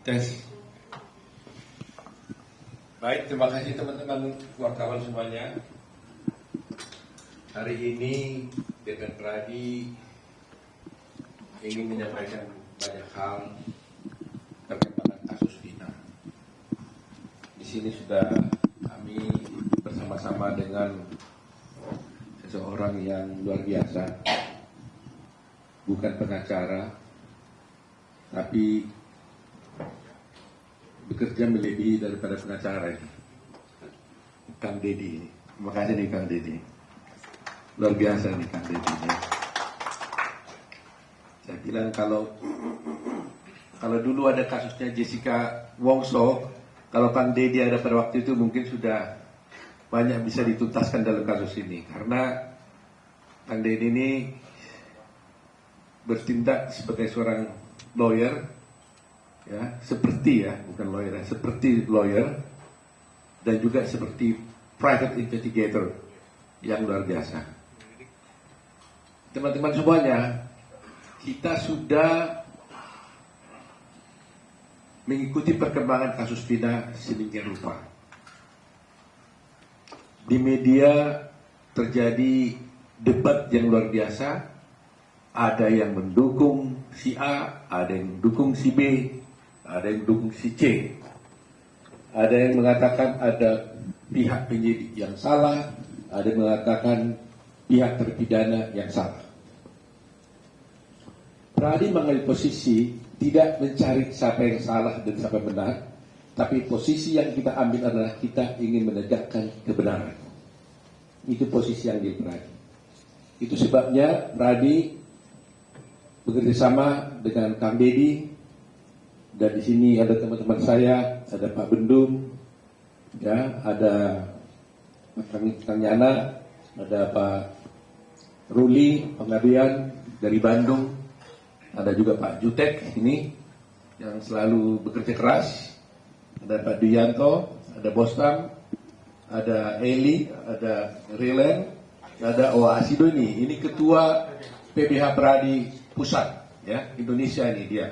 Tes. Baik, terima kasih teman-teman wartawan semuanya. Hari ini DPR Pradi ingin menyampaikan banyak hal terkait kasus Vina. Di sini sudah kami bersama-sama dengan seseorang yang luar biasa, bukan pengacara, tapi bekerja melebihi daripada pengacara ini, Kang Deddy ini. Terima kasih nih Kang Deddy, luar biasa nih Kang Deddy ini. Saya bilang kalau dulu ada kasusnya Jessica Wongso, kalau Kang Deddy ada pada waktu itu mungkin sudah banyak bisa dituntaskan dalam kasus ini, karena Kang Deddy ini bertindak sebagai seorang lawyer, ya, seperti bukan lawyer, seperti lawyer, dan juga seperti private investigator yang luar biasa. Teman-teman semuanya, kita sudah mengikuti perkembangan kasus Vina sedemikian rupa. Di media terjadi debat yang luar biasa. Ada yang mendukung si A, ada yang mendukung si B, ada yang mendukung si C. Ada yang mengatakan ada pihak penyidik yang salah, ada yang mengatakan pihak terpidana yang salah. Pradi mengambil posisi tidak mencari siapa yang salah dan siapa yang benar, tapi posisi yang kita ambil adalah kita ingin menegakkan kebenaran. Itu posisi yang di Pradi. Itu sebabnya Pradi bekerjasama dengan Kang Deddy, dan di sini ada teman-teman saya, ada Pak Bendung, ya, ada Kang Yana, ada Pak Ruli Pengabdian dari Bandung, ada juga Pak Jutek ini yang selalu bekerja keras, ada Pak Duyanto, ada Bostam, ada Eli, ada Rilen, ada Owa Asidoni. Ini ketua PBH Pradi Pusat, ya, Indonesia ini dia.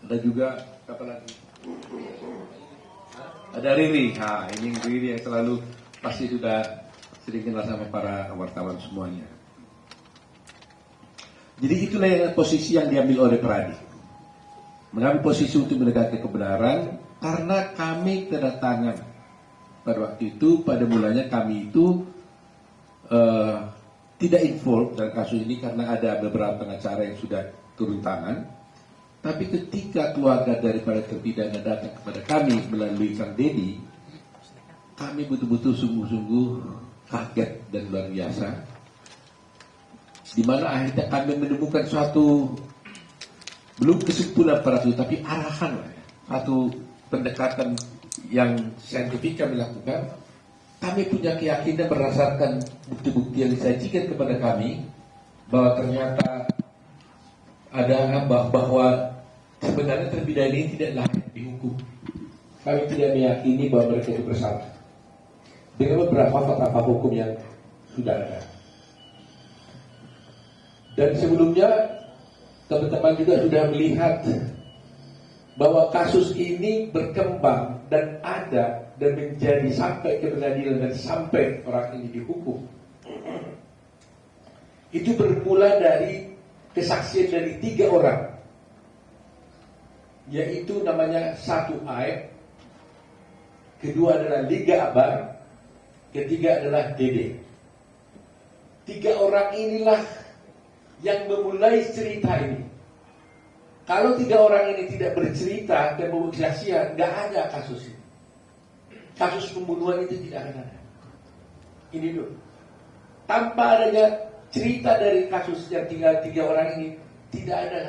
Ada juga apa lagi? Ada Riri. Ini Riri yang selalu pasti sudah sering kenal sama para wartawan semuanya. Jadi itulah yang posisi yang diambil oleh Pradi. Mengambil posisi untuk menegakkan kebenaran, karena kami kedatangan pada waktu itu, pada mulanya kami itu tidak involved dalam kasus ini karena ada beberapa pengacara yang sudah turun tangan. Tapi ketika keluarga daripada terpidana datang kepada kami melalui Kang Deddy, kami betul-betul sungguh-sungguh kaget dan luar biasa. Di mana akhirnya kami menemukan suatu, belum kesimpulan pada itu, tapi arahan, satu pendekatan yang saintifik kami lakukan. Kami punya keyakinan berdasarkan bukti-bukti yang disajikan kepada kami, bahwa ternyata ada bahwa sebenarnya terpidana ini tidak layak dihukum. Kami tidak meyakini bahwa mereka itu bersalah dengan beberapa fakta hukum yang sudah ada. Dan sebelumnya teman-teman juga sudah melihat bahwa kasus ini berkembang dan ada dan menjadi sampai ke pengadilan dan sampai orang ini dihukum. Itu bermula dari kesaksian dari 3 orang, yaitu namanya satu Aib, kedua adalah Liga Abar, ketiga adalah Dede. 3 orang inilah yang memulai cerita ini. Kalau 3 orang ini tidak bercerita dan bersaksian, nggak ada kasus ini. Kasus pembunuhan itu tidak akan ada. Ini dulu. Tanpa adanya cerita dari kasus yang tinggal 3 orang ini, tidak ada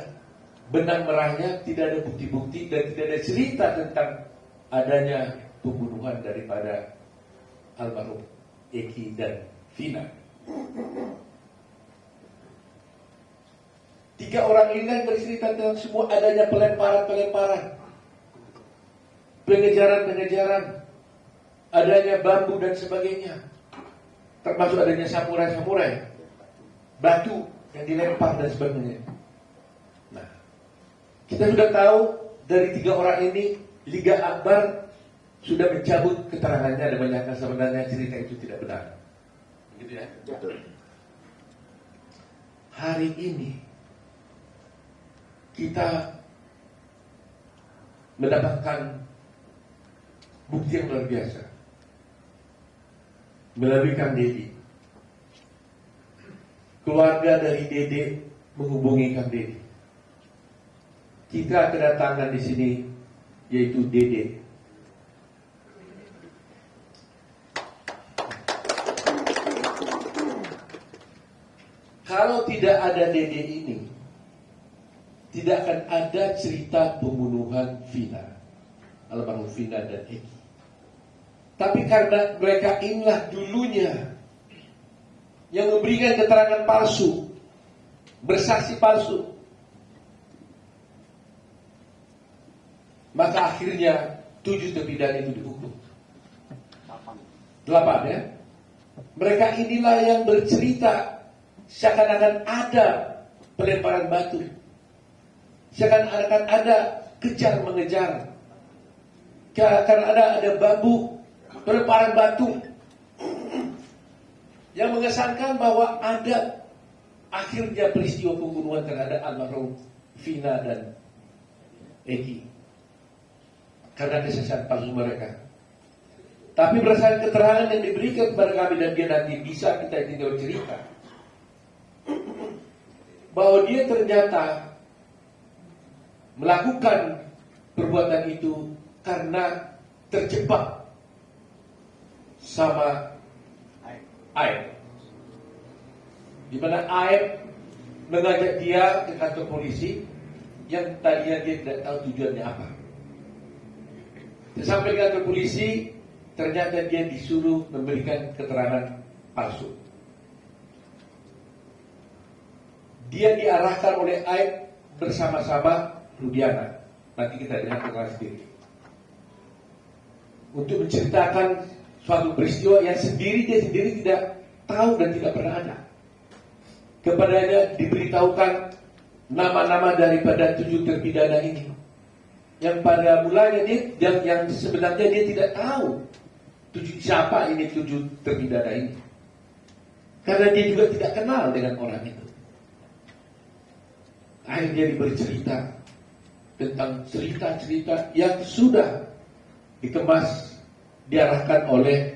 benang merahnya, tidak ada bukti-bukti, dan tidak ada cerita tentang adanya pembunuhan daripada almarhum Eki dan Vina. 3 orang ini kan bercerita tentang semua adanya pelemparan-pelemparan, pengejaran-pengejaran, adanya bambu dan sebagainya, termasuk adanya samurai-samurai, batu yang dilempar dan sebagainya. Nah, kita sudah tahu dari 3 orang ini, Liga Akbar sudah mencabut keterangannya dan menyatakan sebenarnya cerita itu tidak benar. Gitu ya. Betul. Hari ini kita mendapatkan bukti yang luar biasa melalui Kang Deddy. Keluarga dari Dede menghubungi Kang Deddy. Kita kedatangan di sini yaitu Dede. Kalau tidak ada Dede ini, tidak akan ada cerita pembunuhan Vina, almarhum Vina dan Eki. Tapi karena mereka inilah dulunya yang memberikan keterangan palsu, bersaksi palsu, maka akhirnya 7 terpidana itu dihukum. 8 ya. Mereka inilah yang bercerita seakan-akan ada pelemparan batu, seakan-akan ada kejar mengejar, karena ada bambu, pelemparan batu, yang mengesankan bahwa ada akhirnya peristiwa pembunuhan terhadap almarhum Vina dan Eki karena kesaksian palsu mereka. Tapi berdasarkan keterangan yang diberikan kepada kami dan dia nanti bisa kita tinggal cerita bahwa dia ternyata melakukan perbuatan itu karena terjebak sama Aib. Di mana Aib mengajak dia ke kantor polisi yang tadinya dia tidak tahu tujuannya apa. Sampai ke kantor polisi, ternyata dia disuruh memberikan keterangan palsu. Dia diarahkan oleh Aib bersama-sama Rudiana. Nanti kita dengar keterangan sendiri. Untuk menceritakan suatu peristiwa yang dia sendiri tidak tahu dan tidak pernah ada. Kepadanya diberitahukan nama-nama daripada 7 terpidana ini. Yang pada mulanya yang sebenarnya dia tidak tahu siapa ini 7 terpidana ini. Karena dia juga tidak kenal dengan orang itu. Akhirnya dia bercerita tentang cerita-cerita yang sudah dikemas, diarahkan oleh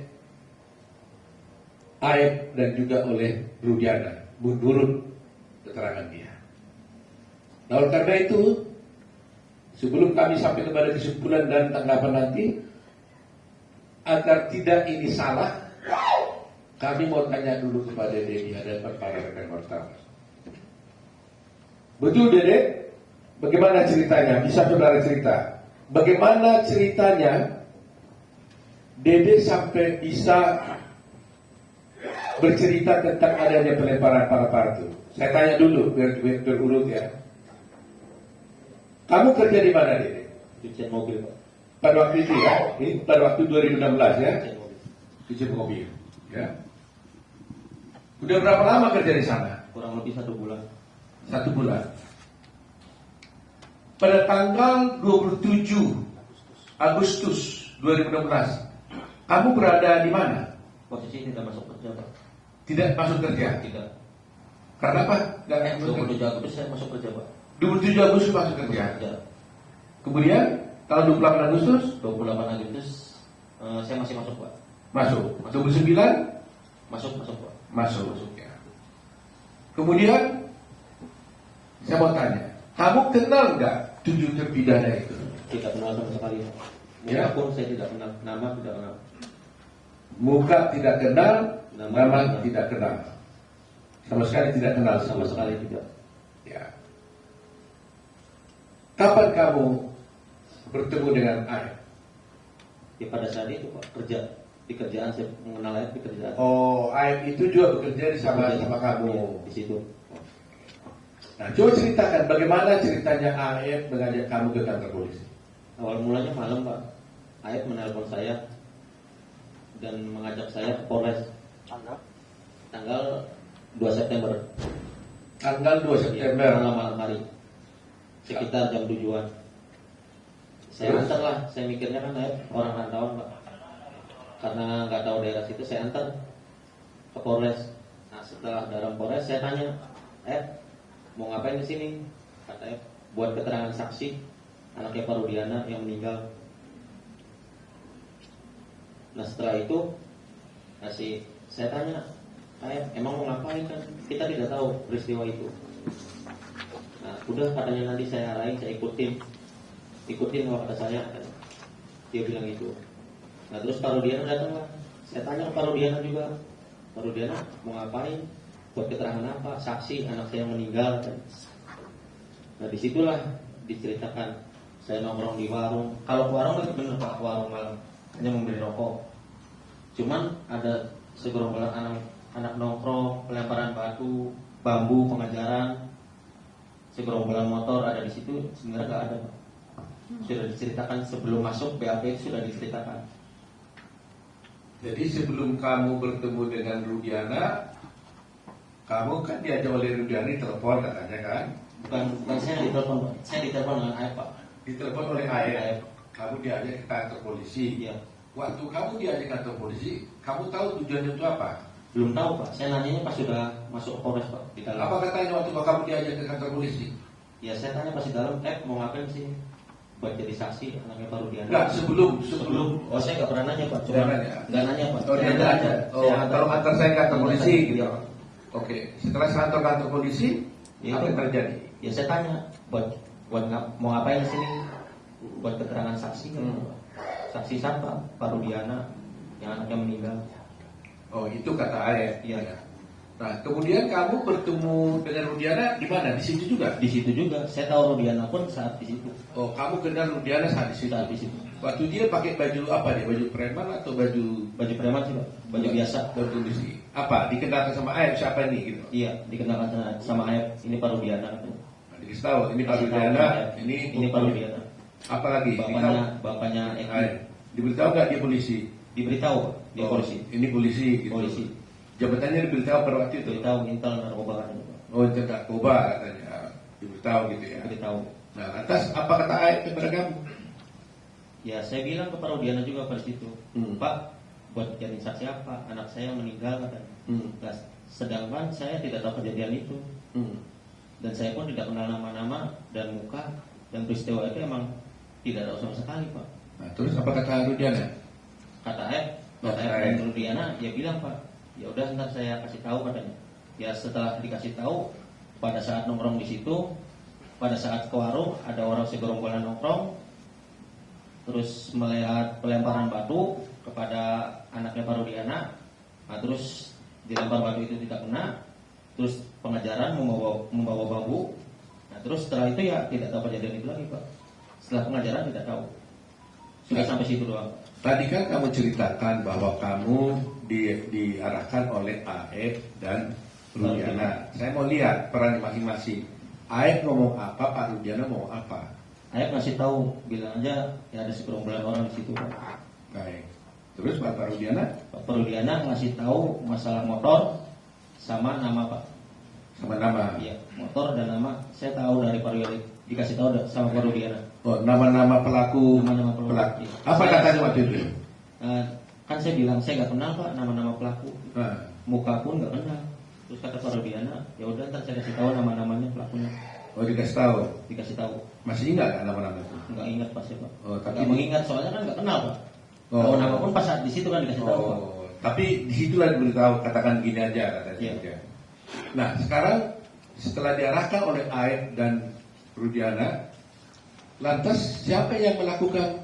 Aib dan juga oleh Rudiana menurut keterangan dia. Nah, oleh karena itu, sebelum kami sampai kepada kesimpulan dan tanggapan nanti, agar tidak ini salah, kami mau tanya dulu kepada Dede di hadapan para rekan wartawan. Betul Dede? Bagaimana ceritanya? Bisa saudara cerita? Bagaimana ceritanya Dede sampai bisa bercerita tentang adanya pelemparan para itu? Saya tanya dulu biar berurut ya. Kamu kerja di mana Dede? Cucian mobil, Pak. Pada waktu itu ya? Ini pada waktu 2016 ya? Cucian mobil. Cucian mobil ya. Udah berapa lama kerja di sana? Kurang lebih 1 bulan. 1 bulan. Pada tanggal 27 Agustus 2016, kamu berada di mana? Posisi tidak masuk kerja, Pak. Tidak masuk kerja? Tidak. Karena apa? Gak masuk kerja. 27 Agustus saya masuk kerja, Pak. 27 Agustus masuk kerja. Kerja. Kemudian tanggal 28 Agustus? 28 Agustus saya masih masuk, Pak. Masuk. Masuk. 29? Masuk, Pak. Masuk ya. Kemudian saya mau tanya, kamu kenal nggak 7 terpidana itu? Tidak kenal sama sekali. Ya. Muka pun saya tidak kenal, nama tidak kenal. Muka tidak kenal, nama tidak tidak kenal. Sama sekali tidak kenal. Sama sekali tidak. Ya. Kapan kamu bertemu dengan Aib? Ya pada saat itu, Pak, kerja di kerjaan saya mengenal Aib di kerjaan. Oh, Aib itu juga bekerja sama kamu. Ya, di situ. Nah, coba ceritakan bagaimana ceritanya Aib mengajak kamu ke kantor polisi. Awal mulanya malam, Pak. Aib menelpon saya dan mengajak saya ke Polres. Tanggal 2 September. Tanggal 2 September. Malam hari. Sekitar jam 7-an. Saya antar lah, saya mikirnya kan orang rantauan Pak. Karena nggak tahu daerah situ, saya antar ke Polres. Nah setelah dalam Polres saya tanya, mau ngapain di sini? Kata buat keterangan saksi anaknya Pak Rudiana yang meninggal. Nah setelah itu saya tanya, emang mau ngapain kan? Kita tidak tahu peristiwa itu. Nah udah katanya nanti saya arahin, saya ikutin kalau kata saya. Dia bilang gitu. Nah terus Pak Rudiana datang lah. Saya tanya ke Pak Rudiana juga, Pak Rudiana mau ngapain? Buat keterangan apa? Saksi anak saya meninggal kan? Nah disitulah diceritakan saya nongkrong di warung. Kalau warung itu bener Pak, warung malam hanya membeli rokok. Cuman ada segerombolan anak nongkrong, pelemparan batu, bambu, pengajaran, segerombolan motor ada di situ. Sebenarnya nggak ada Pak. Sudah diceritakan sebelum masuk BAP itu sudah diceritakan. Jadi sebelum kamu bertemu dengan Rudiana, kamu kan diajak oleh Rudiana di telepon katanya kan? Bukan saya ditelepon Pak. Saya ditelepon dengan Aep Pak. Ditelepon oleh Aep. Kamu diajak ke kantor polisi. Iya. Waktu kamu diajak ke kantor polisi, kamu tahu tujuannya itu apa? Belum tahu Pak. Saya nanyanya pas sudah masuk Polres Pak di dalam. Apa katanya waktu kamu diajak ke kantor polisi? Ya saya tanya pas di dalam, mau ngapain sih? Buat jadi saksi anaknya Pak Rudiana. Enggak, sebelum. Oh saya nggak pernah nanya Pak. Cuma nggak nanya Pak. Oh dia nggak ada. Oh kalau kantor saya kantor polisi gitu. Iya. Oke. Setelah kantor polisi, Ya, apa yang terjadi? Ya saya tanya, mau ngapain di sini? Buat keterangan saksi kan? Saksi siapa? Pak Rudiana yang anaknya meninggal. Oh itu kata Aep. Iya. Nah kemudian kamu bertemu dengan Rudiana di mana? Di situ juga? Di situ juga. Saya tahu Rudiana pun saat di situ. Oh kamu kenal Rudiana saat di situ? Saat di situ. Waktu dia pakai baju apa dia? Baju preman atau baju Preman sih Pak. Baju biasa. Baju polisi. Apa? Dikenalkan sama Aep siapa ini gitu? Iya, dikenalkan sama Aep. Ini Pak Rudiana. Nah, dikasih tahu ini Pak Rudiana. Ini Pak Rudiana. Apa lagi? Bapaknya Eki. Diberitahu nggak dia polisi? Diberitahu Pak. Dia polisi. Ini polisi. Gitu. Polisi. Jabatannya diberitahu pada waktu itu. Diberitahu intel narkoba kan. Oh, intel narkoba katanya. Diberitahu gitu ya. Diberitahu. Nah, atas apa kata Aep kepada kamu? Ya saya bilang ke Pak Rudiana juga pada situ, Pak, buat jadi saksi apa? Anak saya meninggal katanya. Nah, sedangkan saya tidak tahu kejadian itu, dan saya pun tidak kenal nama-nama dan muka, dan peristiwa itu emang tidak tahu sama sekali Pak. Nah, terus apa kata Rudiana? Kata Aep dan Rudiana, ya bilang Pak, ya udah ntar saya kasih tahu katanya. Ya setelah dikasih tahu, pada saat nongkrong di situ, pada saat ke warung ada orang segerombolan nongkrong. Terus melihat pelemparan batu kepada anaknya Pak Rudiana. Nah, terus dilempar batu itu tidak kena. Terus pengajaran membawa bambu. Nah, terus setelah itu ya tidak tahu kejadian itu lagi Pak. Setelah pengajaran tidak tahu. Sudah sampai situ doang. Tadi kan kamu ceritakan bahwa kamu diarahkan oleh Aep dan Rudiana. Saya mau lihat peran masing-masing. Aep ngomong apa, Pak Rudiana ngomong apa? Aep ngasih tahu, bilang aja ya ada segerombolan orang di situ Pak. Baik. Terus Pak Rudiana? Pak Rudiana ngasih tahu masalah motor sama nama Pak. Sama nama? Iya, motor dan nama. Saya tahu dari Pak Rudiana, dikasih tahu sama Pak Rudiana. Oh, nama-nama pelaku. Nama-nama pelaku. Apa katanya waktu itu? Kan saya bilang saya nggak kenal Pak nama-nama pelaku. Muka pun nggak kenal. Terus kata Pak Rudiana, ya udah ntar saya kasih tahu nama-namanya pelakunya. Oh, dikasih tahu. Dikasih tahu. Masih ingat kan nama-nama itu? Nggak ingat pasti Pak. Oh, tapi nggak mengingat soalnya kan nggak kenal Pak. Kalau nama pun pas saat di situ kan dikasih tahu Pak. Tapi di situlah diberitahu, katakan gini aja katanya. Iya. Nah, sekarang setelah diarahkan oleh Aep dan Rudiana, lantas siapa yang melakukan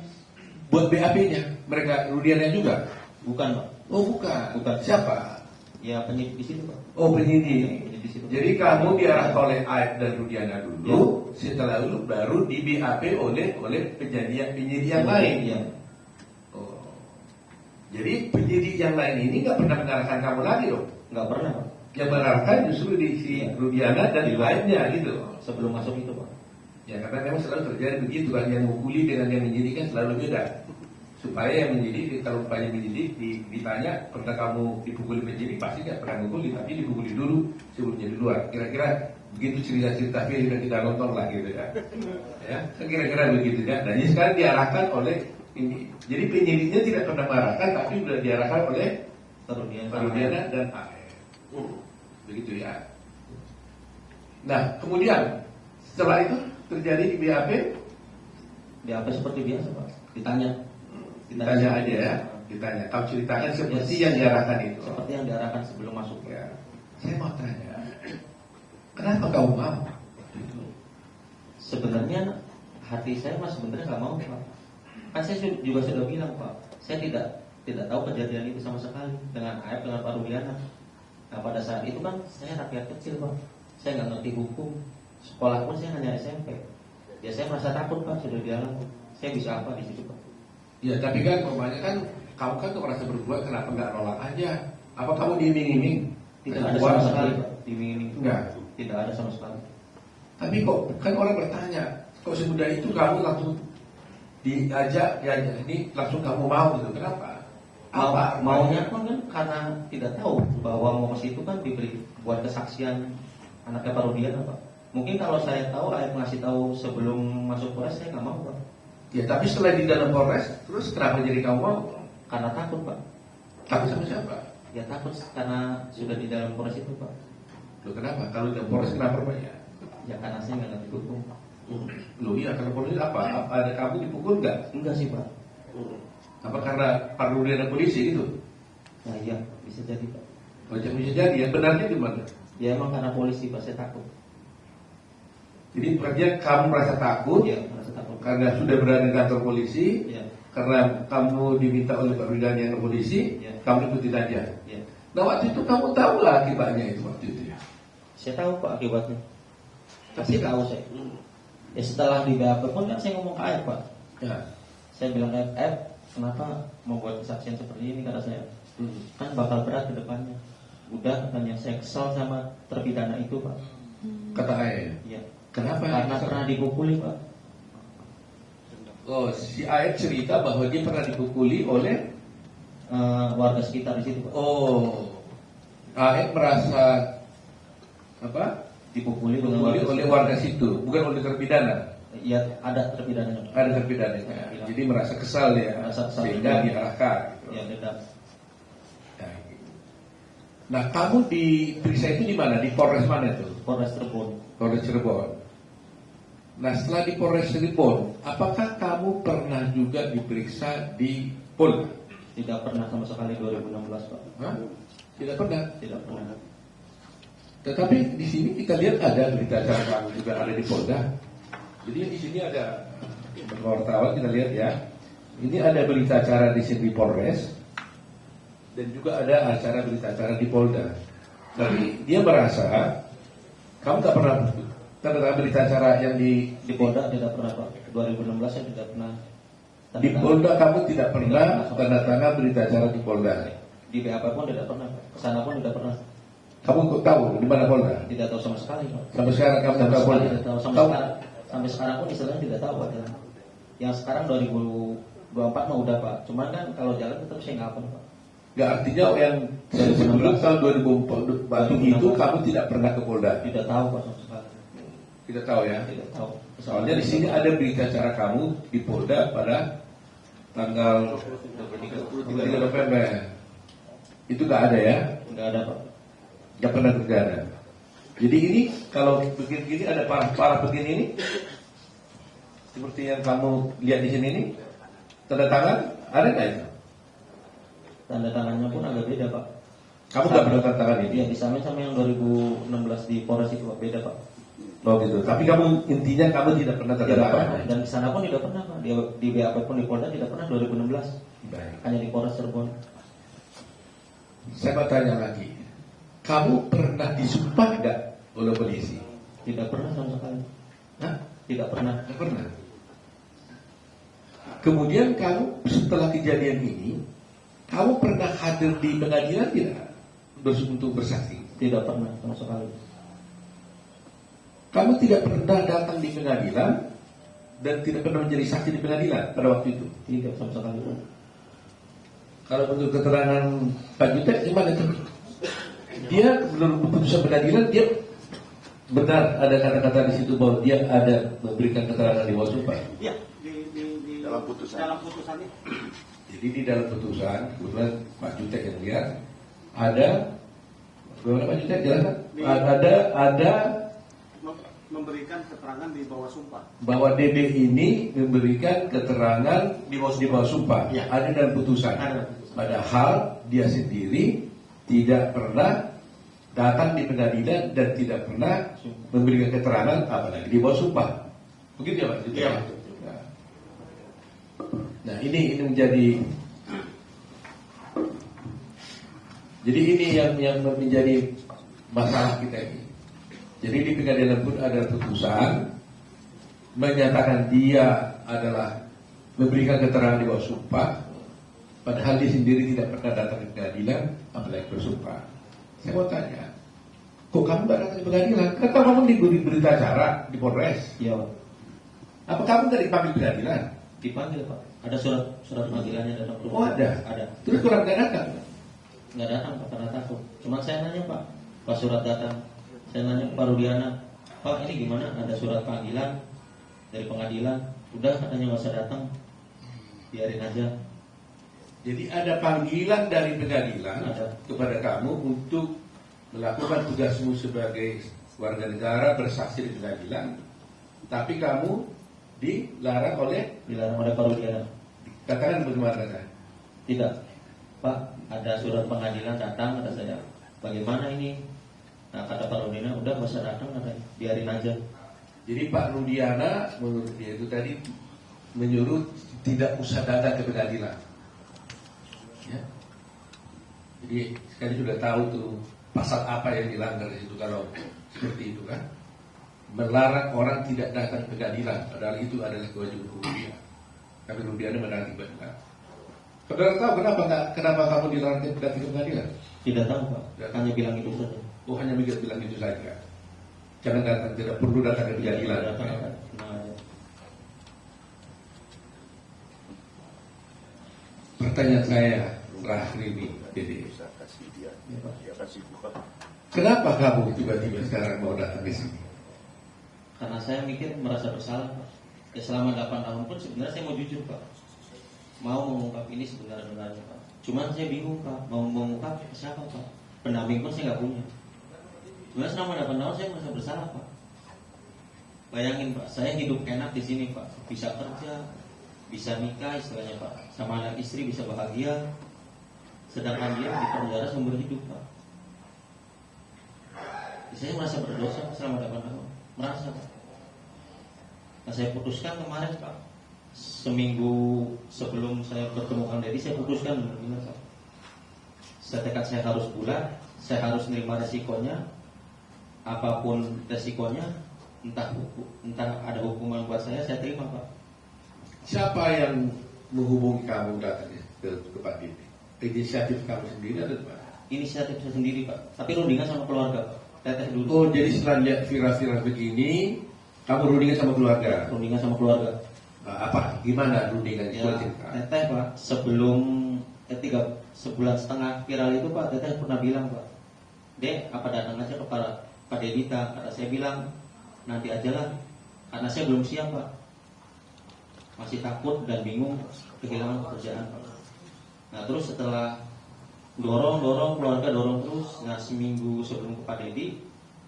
buat BAP-nya? Mereka Rudiana juga? Bukan Pak. Oh, bukan. Siapa? Ya penyidik di situ Pak. Oh, penyidik. Di situ. Jadi kamu diarahkan oleh Aep dan Rudiana dulu, setelah itu baru di BAP oleh penyidik yang lain. Iya. Oh. Jadi penyidik yang lain ini nggak pernah mengarahkan kamu lagi dong? Nggak pernah Pak. Yang mengarahkan justru di si Rudiana dan lainnya gitu. Sebelum masuk itu Pak. Ya karena memang selalu terjadi begitu kan, yang mengukuli dengan yang menyidik kan selalu beda. Supaya yang menyidik, kalau upaya menyidik ditanya pernah kamu dipukuli penyidik, pasti nggak pernah mengukuli, tapi dipukuli dulu sebelum jadi luar. Kira-kira begitu cerita-cerita film yang kita nonton lah gitu kan. Ya, kan kira-kira begitu kan. Dan ini sekarang diarahkan oleh ini. Jadi penyidiknya tidak pernah mengarahkan, tapi sudah diarahkan oleh Rudiana dan AR. Begitu ya. Nah, kemudian setelah itu terjadi di BAP. BAP seperti biasa Pak, ditanya Aja ya, ditanya. Kamu ceritakan seperti yang diarahkan itu. Seperti yang diarahkan sebelum masuk. Ya. Saya mau tanya, kenapa kamu mau? Sebenarnya hati saya mas sebenarnya nggak mau Pak. Kan saya juga sudah bilang Pak, saya tidak tahu kejadian itu sama sekali dengan AF dengan Pak Rudiana. Nah pada saat itu kan saya rakyat kecil Pak, saya nggak ngerti hukum, sekolah pun saya hanya SMP. Ya saya merasa takut Pak, sudah di dalam. Saya bisa apa di situ Pak? Ya tapi kan pokoknya kan kamu kan tuh merasa berbuat, kenapa nggak nolak aja? Apa kamu diiming-iming? Tidak ada sama sekali Pak, diiming-iming. Enggak. Tidak ada sama sekali. Tapi kok kan orang bertanya, kok semudah itu kamu langsung diajak ini langsung kamu mau gitu? Kenapa? Maunya pun kan karena tidak tahu bahwa mau ke situ kan diberi buat kesaksian anaknya Pak Rudiana Pak. Mungkin kalau saya tahu, ayah ngasih tahu sebelum masuk Polres, saya nggak mau Pak. Ya tapi setelah di dalam Polres, terus kenapa jadi kamu mau? Karena takut Pak. Takut sama siapa? Ya takut karena sudah di dalam Polres itu Pak. Loh kenapa? Kalau di dalam Polres kenapa Pak ya? Ya karena saya nggak ngerti hukum. Loh iya, karena polisi apa? Ada kamu dipukul nggak? Enggak sih Pak. Apa karena perlu ada polisi gitu? Nah iya bisa jadi Pak. Macam bisa jadi ya, benarnya di mana? Ya emang karena polisi Pak, saya takut. Jadi berarti kamu merasa takut? Ya merasa takut. Karena sudah berada di kantor polisi, Ya. karena kamu diminta oleh Pak Rudiana yang ke polisi, Ya. kamu ikutin aja. Ya. Nah waktu itu kamu tahu lah akibatnya itu waktu itu ya? Saya tahu Pak akibatnya. Pasti tahu saya. Ya setelah di BAP pun kan saya ngomong ke ayah Pak. Ya. Saya bilang kenapa membuat kesaksian seperti ini, kata saya. Kan bakal berat ke depannya. Udah katanya, saya kesal sama terpidana itu Pak. Kata ayah. Iya. Kenapa? Karena pernah dipukuli Pak. Oh, si ayah cerita bahwa dia pernah dipukuli oleh Warga sekitar di situ Pak. oh, ayah merasa apa? Dipukuli dengan Oleh warga situ, bukan oleh terpidana. Iya, ada terpidananya. Ada terpidana. Iya. Jadi merasa kesal ya, Merasa kesal. sehingga diarahkan. Gitu. Ya beda. Nah, kamu diperiksa itu di mana? Di Polres mana itu? Polres Cirebon. Polres Cirebon. Nah, setelah di Polres Cirebon, apakah kamu pernah juga diperiksa di Polda? Tidak pernah sama sekali 2016 Pak. Hah? Tidak pernah. Tidak pernah. Tetapi di sini kita lihat ada berita acara kamu juga ada di Polda. Jadi di sini ada wartawan, kita lihat ya. Ini ada berita acara di sini di Polres dan juga ada acara berita acara di Polda. Tapi dia merasa kamu tak pernah tanda tangan berita acara yang di Polda tidak pernah Pak. 2016 saya tidak pernah. di Polda kamu tidak pernah tanda tangan berita acara di Polda. Di BAP pun tidak pernah. Kesana pun tidak pernah. Kamu kok tahu di mana Polda? Tidak tahu sama sekali Pak. Sampai sekarang kamu tidak tahu Polda. Tidak tahu sampai sekarang pun istilahnya tidak tahu Pak. Yang sekarang 2024 mah udah Pak. Cuman kan kalau jalan tetap saya nggak apa Pak. Gak artinya yang sebelum tahun 2004 itu kamu tidak pernah ke Polda. Tidak tahu Pak sama sekali. Tidak tahu ya. Tidak tahu. Soalnya di sini ada berita acara kamu di Polda pada tanggal 23 November. Itu nggak ada ya? Nggak ada Pak. Nggak pernah terjadi. Jadi ini kalau begini ada parah begini ini, seperti yang kamu lihat di sini ini, tanda tangan ada nggak itu? Tanda tangannya pun agak beda Pak. Kamu nggak pernah tanda tangan ini? Iya, disamain sama yang 2016 di Polres itu Pak, beda Pak. Oh gitu. Tapi kamu intinya kamu tidak pernah tanda Tidak tangan. pernah. Dan di sana pun tidak pernah Pak. Di BAP pun di Polda tidak pernah 2016. Baik. Hanya di Polres Cirebon. Saya mau tanya lagi. Kamu pernah disumpah nggak oleh polisi? Tidak pernah sama sekali. Hah? Tidak pernah. Nggak pernah. Kemudian kamu setelah kejadian ini, kamu pernah hadir di pengadilan tidak? Untuk bersaksi? Tidak pernah sama sekali. Kamu tidak pernah datang di pengadilan dan tidak pernah menjadi saksi di pengadilan pada waktu itu? Tidak sama sekali. Kalau menurut keterangan Pak Jutek gimana itu? Dia menurut keputusan pengadilan dia benar ada kata-kata di situ bahwa dia ada memberikan keterangan di bawah sumpah. Iya, di Dalam putusan itu. Jadi di dalam putusan, kebetulan Pak Jutek yang lihat ada, bagaimana Pak Jutek jelaskan? Ada Memberikan keterangan di bawah sumpah. bahwa DD ini memberikan keterangan di bawah sumpah. Ya. Ada dalam putusan. Ada dalam putusan. Padahal dia sendiri tidak pernah datang di pengadilan dan tidak pernah memberikan keterangan apalagi di bawah sumpah. Begitu ya Pak? Iya. Nah ini menjadi, jadi ini yang menjadi masalah kita ini. Jadi di pengadilan pun ada putusan menyatakan dia adalah memberikan keterangan di bawah sumpah, padahal dia sendiri tidak pernah datang ke pengadilan, apalagi bersumpah. Saya mau tanya, kok kamu tidak datang ke pengadilan? Kan kamu diberi berita acara di Polres. Iya, Pak. Apa kamu tidak dipanggil pengadilan? Dipanggil, Pak. Ada surat panggilannya datang ke Oh rumah. ada. Ada. Terus kurang tidak datang? Nggak datang, Pak, karena takut. Cuma saya nanya, Pak, pas surat datang, saya nanya ke Pak Rudiana, Pak, ini gimana? Ada surat panggilan dari pengadilan. Udah, katanya nggak usah datang, biarin aja. Jadi ada panggilan dari pengadilan Ada. kepada kamu untuk melakukan tugasmu sebagai warga negara bersaksi di pengadilan, tapi kamu dilarang oleh, Dilarang oleh Pak Rudiana. katakan bagaimana saya? Tidak, Pak, ada surat pengadilan datang, kata saya. Bagaimana ini? Nah, kata Pak Rudiana, udah nggak usah datang, katanya, biarin aja. Jadi Pak Rudiana menurut dia itu tadi menyuruh tidak usah datang ke pengadilan. Ya. Jadi sekali sudah tahu tuh pasal apa yang dilanggar itu kalau seperti itu kan, melarang orang tidak datang ke pengadilan, padahal itu adalah kewajiban hukum dia. Tapi Rudiana menanti benar. Saudara tahu kenapa kamu dilarang datang ke pengadilan? Tidak tahu, Pak, hanya bilang itu saja. Oh hanya bilang itu saja. Jangan datang, tidak perlu datang ke pengadilan. Datang, nah, Pertanyaan saya terakhir ini, jadi Bisa kasih dia kasih buka. kenapa kamu tiba-tiba sekarang mau datang ke sini? karena saya mikir merasa bersalah, Pak. Ya, selama 8 tahun pun sebenarnya saya mau jujur, Pak. Mau mengungkap ini sebenarnya, Pak. Cuman saya bingung, Pak. Mau mengungkap ke siapa, Pak? Pendamping pun saya nggak punya. Sebenarnya selama 8 tahun saya merasa bersalah, Pak. Bayangin, Pak, saya hidup enak di sini, Pak. Bisa kerja, bisa nikah, istilahnya, Pak. Sama anak istri bisa bahagia. Sedangkan dia di penjara seumur hidup, Pak. Saya merasa berdosa selama 8 tahun. Merasa, Pak. Nah, saya putuskan kemarin, Pak. Seminggu sebelum saya bertemu Kang Deddy, saya putuskan benar-benar, Pak. Saya tekad saya harus bulat, saya harus menerima resikonya. Apapun resikonya, entah ada hukuman buat saya terima, Pak. Siapa yang menghubungi kamu datang ke Pak Didi? Inisiatif kamu sendiri atau apa? Inisiatif saya sendiri, Pak. Tapi rundingan sama keluarga, Pak. Teteh dulu. Oh jadi setelah lihat viral-viral begini, kamu rundingan sama keluarga? Rundingan sama keluarga. Apa? Gimana rundingannya? Ya, Coba cerita. Teteh, Pak, sebelum 3 bulan setengah viral itu, Pak, Teteh pernah bilang, Pak, Dek, apa datang aja ke Pak Dedita? Kata saya bilang, nanti aja lah, karena saya belum siap, Pak. Masih takut dan bingung kehilangan pekerjaan, Pak. Nah, terus setelah dorong keluarga dorong terus, nah seminggu sebelum ke Pak Dedi,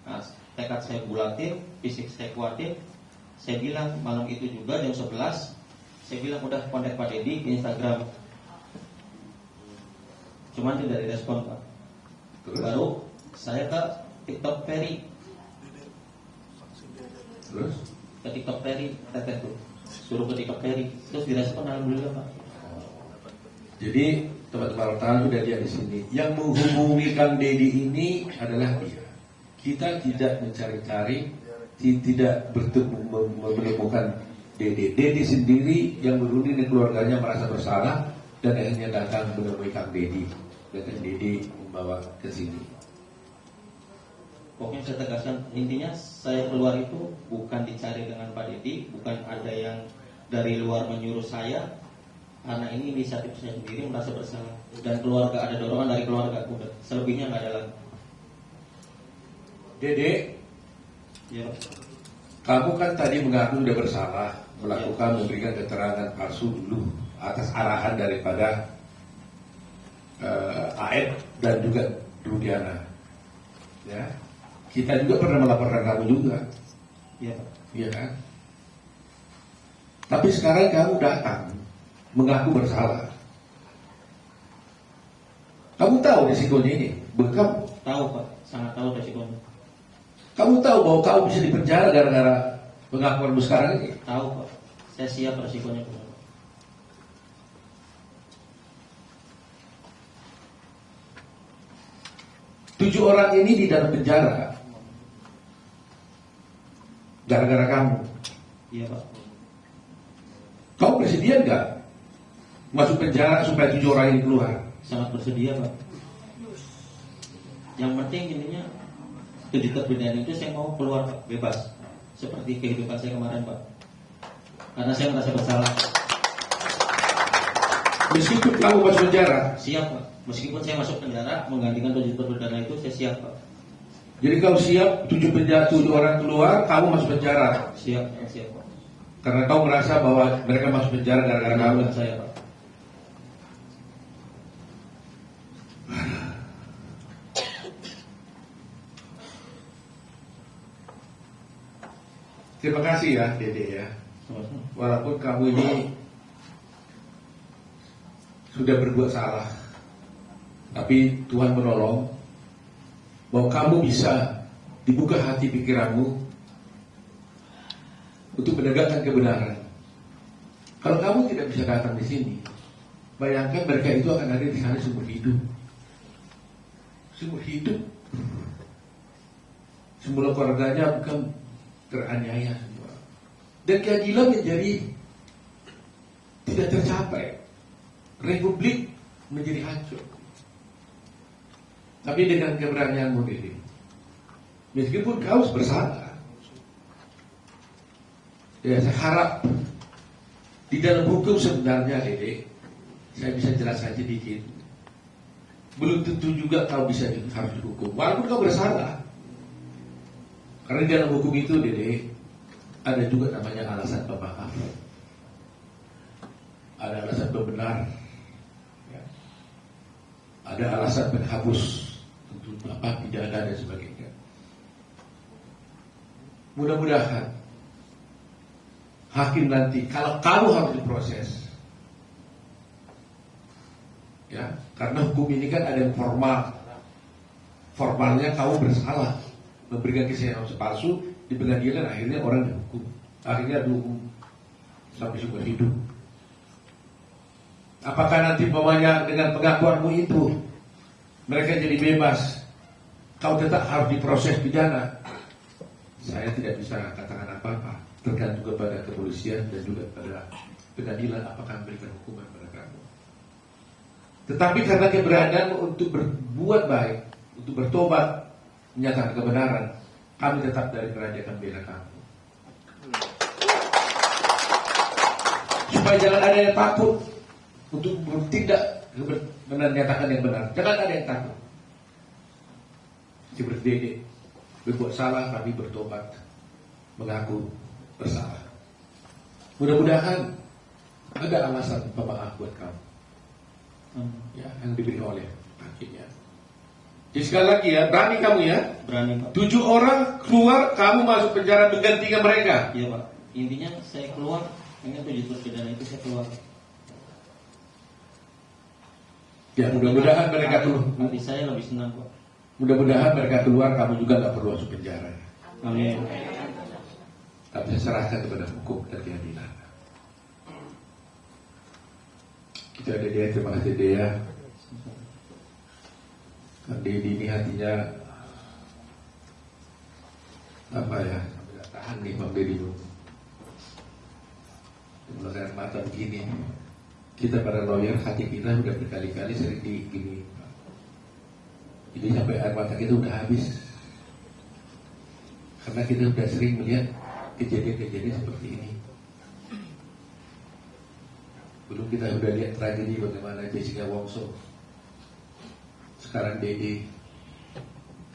nah, tekad saya bulatin, fisik saya kuatin. Saya bilang malam itu juga jam 11, saya bilang udah kontak Pak Dedi di Instagram. Cuman tidak direspon, Pak. Terus? Baru saya ke TikTok Ferry. Terus? Ke TikTok Ferry, Teteh tuh. Suruh ke TikTok Ferry. Terus direspon, alhamdulillah, Pak. Jadi teman-teman wartawan sudah lihat di sini. Yang menghubungi Kang Deddy ini adalah dia. Kita tidak mencari-cari, tidak menemukan Deddy. Deddy sendiri yang berunding dengan keluarganya merasa bersalah dan akhirnya datang menemui Kang Deddy. Dan Kang Deddy membawa ke sini. Pokoknya saya tegaskan, intinya saya keluar itu bukan dicari dengan Pak Deddy, bukan ada yang dari luar menyuruh saya. Karena ini inisiatif saya sendiri, merasa bersalah. Dan keluarga, ada dorongan dari keluarga, udah. Selebihnya nggak ada lagi. Dede, Ya, Pak. Kamu kan tadi mengaku sudah bersalah melakukan memberikan keterangan palsu dulu atas arahan daripada AF dan juga Rudiana. Ya, kita juga pernah melaporkan kamu juga, Iya, Pak. iya kan? Tapi sekarang kamu datang mengaku bersalah. Kamu tahu risikonya ini, kamu Tahu, Pak. Sangat tahu resikonya. kamu tahu bahwa kamu bisa dipenjara gara-gara pengakuanmu sekarang ini. Tahu, Pak. Saya siap resikonya, Pak. 7 orang ini di dalam penjara gara-gara kamu. Iya, Pak. Kamu bersedia nggak masuk penjara supaya 7 orang ini keluar? Sangat bersedia, Pak. Yang penting intinya studi perbedaan itu saya mau keluar, Pak, bebas. Seperti kehidupan saya kemarin, Pak. Karena saya merasa bersalah. Meskipun kamu masuk penjara, Siap, Pak. Meskipun saya masuk penjara menggantikan studi perbedaan itu, saya siap, Pak. jadi kau siap 7 orang keluar, kamu masuk penjara Siap, siap, Pak. karena kau merasa bahwa mereka masuk penjara gara-gara kamu. Bukan saya, Pak. Terima kasih ya, Dede ya. Sama-sama. Walaupun kamu ini sudah berbuat salah, tapi Tuhan menolong bahwa kamu bisa dibuka hati pikiranmu untuk menegakkan kebenaran. Kalau kamu tidak bisa datang di sini, bayangkan mereka itu akan ada di sana seumur hidup. Seumur hidup. Semula keluarganya bukan teraniaya semua. Dan keadilan menjadi tidak tercapai. Republik menjadi hancur. Tapi dengan keberanianmu ini, meskipun kau bersalah, ya saya harap di dalam hukum sebenarnya, Dede, saya bisa jelaskan sedikit. Belum tentu juga kau bisa harus dihukum, walaupun kau bersalah. Karena di dalam hukum itu, Dede, ada juga namanya alasan pemaaf, ada alasan pembenar, ya. Ada alasan penghapus untuk pidana dan sebagainya. Mudah-mudahan hakim nanti, kalau kamu harus diproses, ya, karena hukum ini kan ada yang formal. Formalnya kamu bersalah memberikan kesaksian palsu di pengadilan, akhirnya orang dihukum, akhirnya dihukum sampai seumur hidup. Apakah nanti umpamanya dengan pengakuanmu itu mereka jadi bebas, kau tetap harus diproses pidana? Saya tidak bisa katakan apa-apa, tergantung kepada kepolisian dan juga pada pengadilan apakah memberikan hukuman pada kamu. Tetapi karena keberanian untuk berbuat baik, untuk bertobat, menyatakan kebenaran, kami tetap dari kerajaan akan bela kamu. Supaya jangan ada yang takut untuk bertindak menyatakan yang benar. Jangan ada yang takut. Seperti Dede, berbuat salah kami bertobat, mengaku bersalah. Mudah-mudahan ada alasan pemaaf buat kamu, ya, yang diberi oleh hakimnya. Jadi sekali lagi ya, berani kamu ya. Berani, Pak. 7 orang keluar, kamu masuk penjara menggantikan mereka. Iya, Pak. Intinya saya keluar, dengan studi perbedaan itu saya keluar. Ya, mudah-mudahan mereka keluar. Hati saya lebih senang, Pak. Mudah-mudahan mereka keluar, kamu juga nggak perlu masuk penjara. Amin. Tapi saya serahkan kepada hukum dan keadilan. Kita ada dia, terima kasih dia. Kan Dedi ini hatinya apa ya? Tidak tahan nih Bang Dedi itu. Dengan mata begini, kita para lawyer hati kita udah berkali-kali sering digini. Jadi sampai air mata kita udah habis. Karena kita udah sering melihat kejadian-kejadian seperti ini. Belum kita udah lihat tragedi bagaimana Jessica Wongso, sekarang Dede.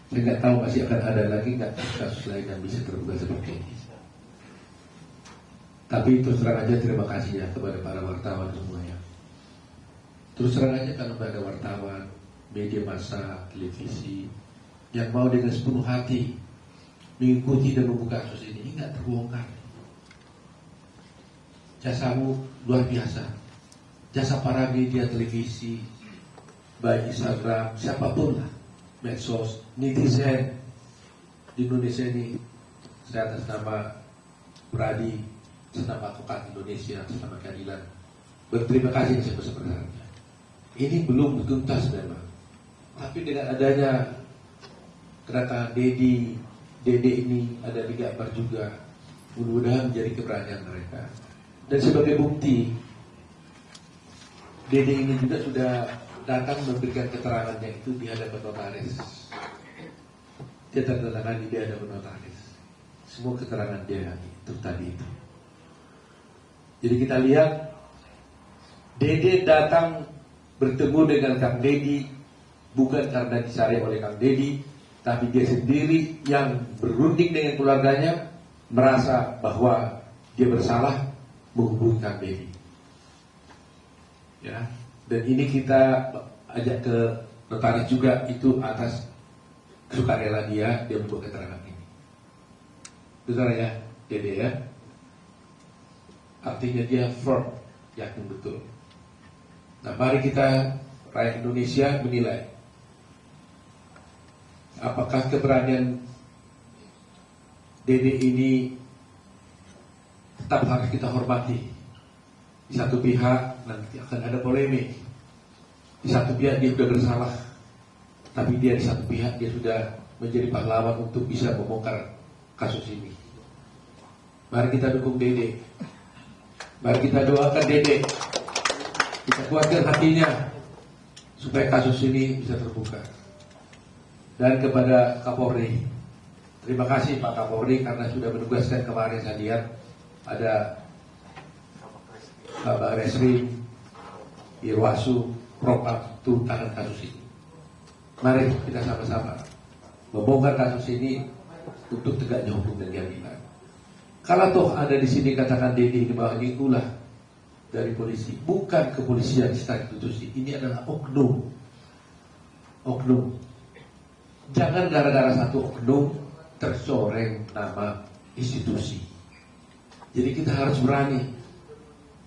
Saya nggak tahu masih akan ada lagi nggak kasus lain yang bisa terbuka seperti ini. Tapi terus terang aja terima kasih ya kepada para wartawan semuanya. Terus terang aja kalau ada wartawan, media massa, televisi yang mau dengan sepenuh hati mengikuti dan membuka kasus ini nggak terbongkar. Jasamu luar biasa. Jasa para media televisi, baik Instagram, siapapun lah, medsos, netizen di Indonesia ini. Saya atas nama Pradi, atas nama Advokat Indonesia, atas nama keadilan, berterima kasih sebesar-besarnya. Ini belum tuntas memang, tapi dengan adanya kedatangan Dede ini ada di gambar juga, mudah-mudahan menjadi keberanian mereka. Dan sebagai bukti, Dede ini juga sudah datang memberikan keterangannya itu di hadapan notaris. Dia tertandatangan di hadapan notaris. Semua keterangan dia itu tadi itu. Jadi kita lihat Dede datang bertemu dengan Kang Dedi bukan karena disari oleh Kang Dedi, tapi dia sendiri yang berunding dengan keluarganya, merasa bahwa dia bersalah, menghubungi Kang Dedi. Ya, dan ini kita ajak ke notaris juga itu atas sukarela dia membuat keterangan ini. Betul ya, Dede ya. Artinya dia firm, yakin betul. Nah, mari kita rakyat Indonesia menilai apakah keberanian Dede ini tetap harus kita hormati. Di satu pihak nanti akan ada polemik. Di satu pihak dia sudah bersalah, tapi dia di satu pihak dia sudah menjadi pahlawan untuk bisa membongkar kasus ini. Mari kita dukung Dede. Mari kita doakan Dede. Kita kuatkan hatinya supaya kasus ini bisa terbuka. Dan kepada Kapolri, terima kasih Pak Kapolri karena sudah menugaskan kemarin saya lihat ada Bapak Resrim, Irwasu, Propam turun tangan kasus ini. Mari kita sama-sama membongkar kasus ini untuk tegaknya hukum dan keadilan. Kalau toh ada di sini katakan Dedi di bawah itulah dari polisi, bukan kepolisian secara institusi. Ini adalah oknum. Oknum. Jangan gara-gara satu oknum tercoreng nama institusi. Jadi kita harus berani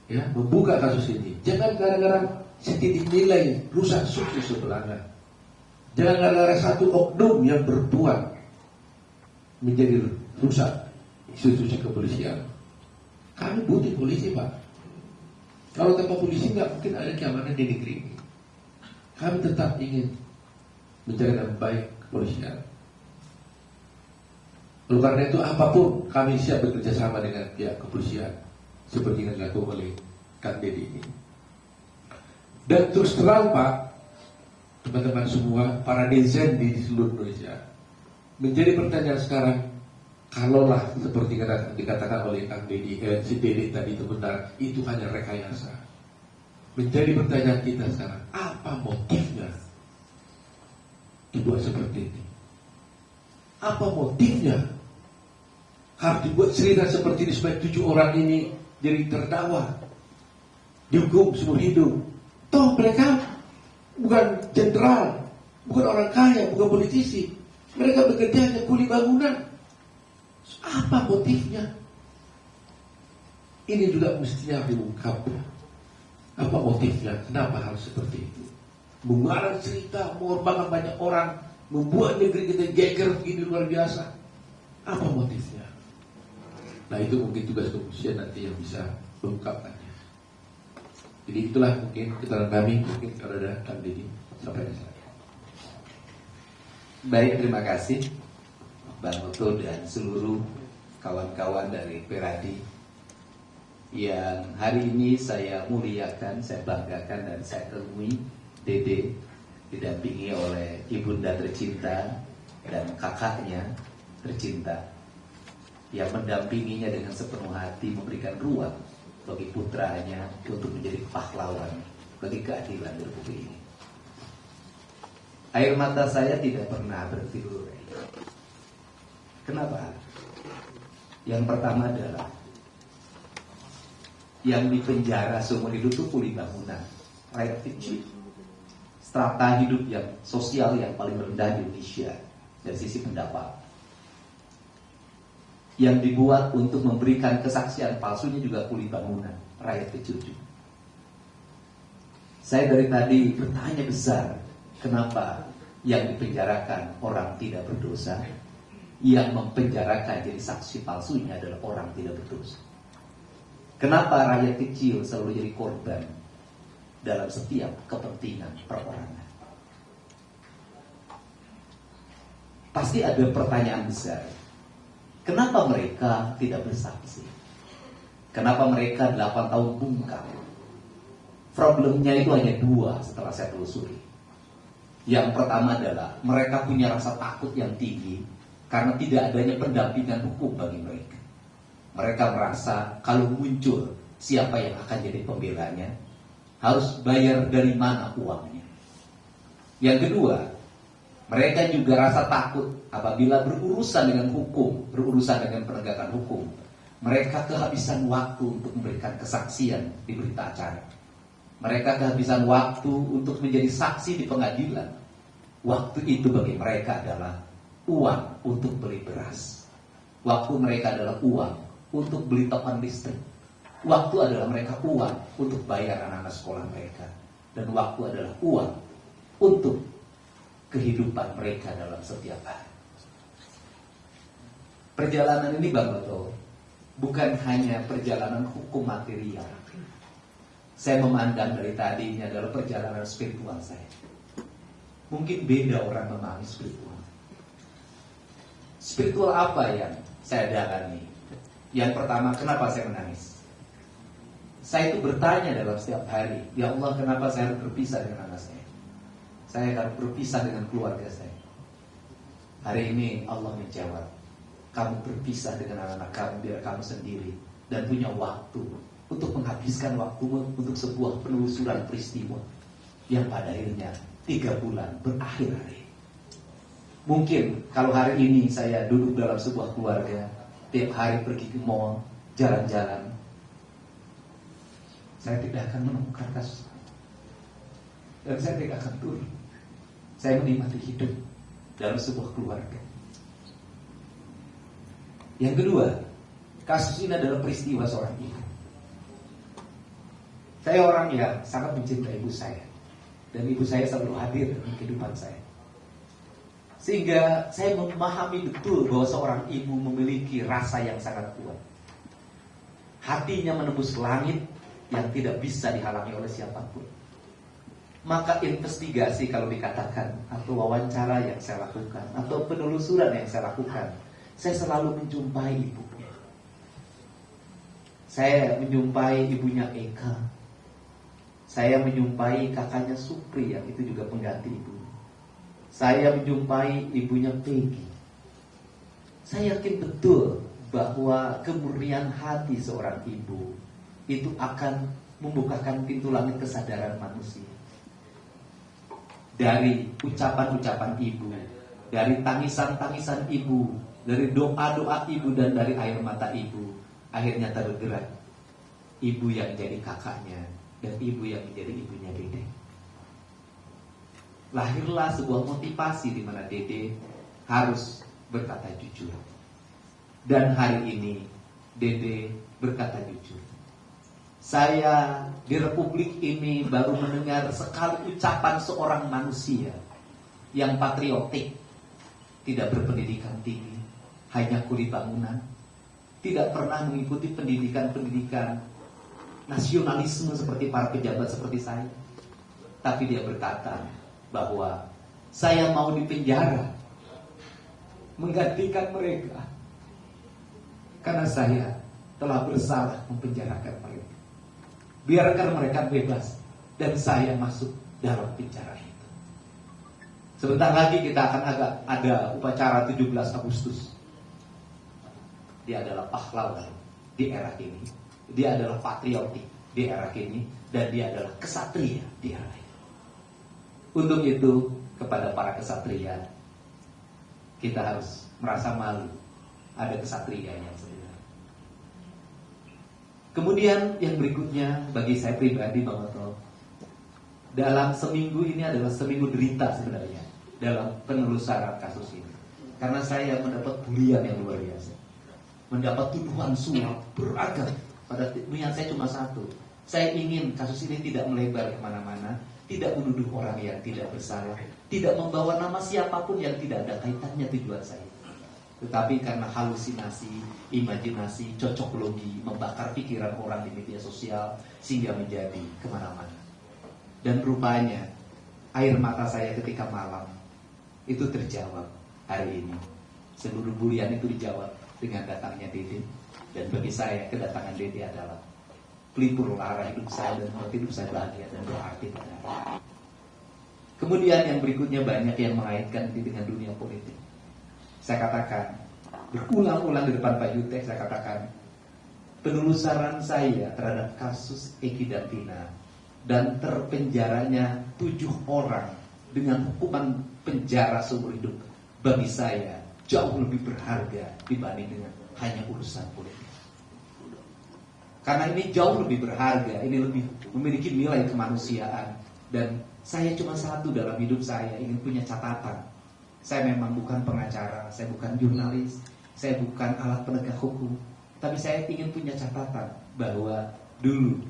ya membuka kasus ini. Jangan gara-gara setitik nilai rusak sukses sebelahnya. Jangan gara-gara satu oknum yang berbuat menjadi rusak institusi kepolisian. Kami butuh polisi, Pak. Kalau tanpa polisi nggak mungkin ada keamanan di negeri ini. Kami tetap ingin menjaga dengan baik kepolisian. Oleh karena itu apapun kami siap bekerja sama dengan pihak kepolisian seperti yang dilakukan oleh Kang Dedi ini. Dan terus terang Pak, teman-teman semua, para netizen di seluruh Indonesia, menjadi pertanyaan sekarang, kalaulah seperti dikatakan oleh Kang Dedi, si Dedi tadi itu benar, itu hanya rekayasa. Menjadi pertanyaan kita sekarang, apa motifnya dibuat seperti ini? Apa motifnya harus dibuat cerita seperti ini supaya 7 orang ini jadi terdakwa, dihukum seumur hidup? Toh mereka bukan jenderal, bukan orang kaya, bukan politisi. Mereka bekerja hanya kuli bangunan. Apa motifnya? Ini juga mestinya diungkap. Apa motifnya? Kenapa harus seperti itu? Mengarang cerita, mengorbankan banyak orang, membuat negeri kita geger begini luar biasa. Apa motifnya? Nah itu mungkin tugas kepolisian nanti yang bisa mengungkapkannya. Jadi itulah mungkin keterangan kami, mungkin kalau ada Kang Dedi sampai di sana. Baik, terima kasih Bang Oto dan seluruh kawan-kawan dari Peradi yang hari ini saya muliakan, saya banggakan dan saya temui Dede didampingi oleh ibunda tercinta dan kakaknya tercinta yang mendampinginya dengan sepenuh hati, memberikan ruang bagi putranya untuk menjadi pahlawan bagi keadilan di Republik ini. Air mata saya tidak pernah berhenti dulu. Kenapa? Yang pertama adalah yang dipenjara seumur hidup itu kuli bangunan, rakyat kecil, strata hidup yang sosial yang paling rendah di Indonesia dari sisi pendapat. Yang dibuat untuk memberikan kesaksian palsunya juga kuli bangunan, rakyat kecil juga. Saya dari tadi bertanya besar, kenapa yang dipenjarakan orang tidak berdosa, yang mempenjarakan jadi saksi palsunya adalah orang tidak berdosa? Kenapa rakyat kecil selalu jadi korban dalam setiap kepentingan perorangan? Pasti ada pertanyaan besar. Kenapa mereka tidak bersaksi? Kenapa mereka 8 tahun bungkam? Problemnya itu hanya 2 setelah saya telusuri. Yang pertama adalah mereka punya rasa takut yang tinggi karena tidak adanya pendampingan hukum bagi mereka. Mereka merasa kalau muncul siapa yang akan jadi pembelanya, harus bayar dari mana uangnya. Yang kedua, mereka juga rasa takut apabila berurusan dengan hukum, berurusan dengan penegakan hukum. Mereka kehabisan waktu untuk memberikan kesaksian di berita acara. Mereka kehabisan waktu untuk menjadi saksi di pengadilan. Waktu itu bagi mereka adalah uang untuk beli beras. Waktu mereka adalah uang untuk beli token listrik. Waktu adalah mereka uang untuk bayar anak-anak sekolah mereka. Dan waktu adalah uang untuk kehidupan mereka dalam setiap hari. Perjalanan ini Bang Beto bukan hanya perjalanan hukum material. Saya memandang dari tadi ini adalah perjalanan spiritual saya. Mungkin beda orang memahami spiritual. Spiritual apa yang saya dalami? Yang pertama, kenapa saya menangis? Saya itu bertanya dalam setiap hari, ya Allah, kenapa saya harus berpisah dengan anak saya? Saya harus berpisah dengan keluarga saya. Hari ini Allah menjawab, kamu berpisah dengan anak-anak kamu biar kamu sendiri dan punya waktu untuk menghabiskan waktumu untuk sebuah penelusuran peristiwa yang pada akhirnya 3 bulan berakhir hari. Mungkin kalau hari ini saya duduk dalam sebuah keluarga, tiap hari pergi ke mall, jalan-jalan, saya tidak akan menemukan kasus dan saya tidak akan turun. Saya menikmati hidup dalam sebuah keluarga. Yang kedua, kasus ini adalah peristiwa seorang ibu. Saya orang yang sangat mencintai ibu saya, dan ibu saya selalu hadir dalam kehidupan saya. Sehingga saya memahami betul bahwa seorang ibu memiliki rasa yang sangat kuat. Hatinya menembus langit yang tidak bisa dihalangi oleh siapapun. Maka investigasi kalau dikatakan, atau wawancara yang saya lakukan, atau penelusuran yang saya lakukan, saya selalu menjumpai ibunya. Saya menjumpai ibunya Eka. Saya menjumpai kakaknya Supri yang itu juga pengganti ibu. Saya menjumpai ibunya Peggy. Saya yakin betul bahwa kemurnian hati seorang ibu itu akan membukakan pintu langit kesadaran manusia. Dari ucapan-ucapan ibu, dari tangisan-tangisan ibu, dari doa-doa ibu dan dari air mata ibu, akhirnya tergerak ibu yang jadi kakaknya dan ibu yang menjadi ibunya Dede. Lahirlah sebuah motivasi di mana Dede harus berkata jujur. Dan hari ini Dede berkata jujur. Saya di Republik ini baru mendengar sekali ucapan seorang manusia yang patriotik, tidak berpendidikan tinggi, hanya kuli bangunan, tidak pernah mengikuti pendidikan-pendidikan nasionalisme seperti para pejabat seperti saya. Tapi dia berkata bahwa saya mau dipenjara menggantikan mereka karena saya telah bersalah mempenjarakan mereka. Biarkan mereka bebas dan saya masuk dalam penjara itu. Sebentar lagi kita akan ada upacara 17 Agustus. Dia adalah pahlawan di era ini. Dia adalah patriotik di era ini. Dan dia adalah kesatria di era ini. Untuk itu, kepada para kesatria. Kita harus merasa malu ada kesatria yang sebenarnya. Kemudian yang berikutnya bagi saya pribadi Bang Oto, dalam seminggu ini adalah seminggu derita sebenarnya dalam penelusuran kasus ini. Karena saya mendapat bulian yang luar biasa, mendapat tuduhan suap beragam. Pada niat saya cuma satu, saya ingin kasus ini tidak melebar kemana-mana, tidak menuduh orang yang tidak bersalah, tidak membawa nama siapapun yang tidak ada kaitannya tujuan saya. Tetapi karena halusinasi, imajinasi, cocok logi, membakar pikiran orang di media sosial sehingga menjadi kemana-mana. Dan rupanya air mata saya ketika malam itu terjawab hari ini. Seluruh bulian itu dijawab dengan datangnya Dede. Dan bagi saya kedatangan Dede adalah pelipur lara hidup saya dan membuat hidup saya bahagia dan berarti pada hari. Kemudian yang berikutnya banyak yang mengaitkan ini dengan dunia politik. Saya katakan berulang-ulang di depan Pak Yutek, saya katakan penelusuran saya terhadap kasus Eki dan Tina dan terpenjaranya 7 orang dengan hukuman penjara seumur hidup bagi saya jauh lebih berharga dibanding dengan hanya urusan politik. Karena ini jauh lebih berharga, ini lebih memiliki nilai kemanusiaan. Dan saya cuma satu dalam hidup saya, ingin punya catatan. Saya memang bukan pengacara, saya bukan jurnalis, saya bukan alat penegak hukum, tapi saya ingin punya catatan bahwa dulu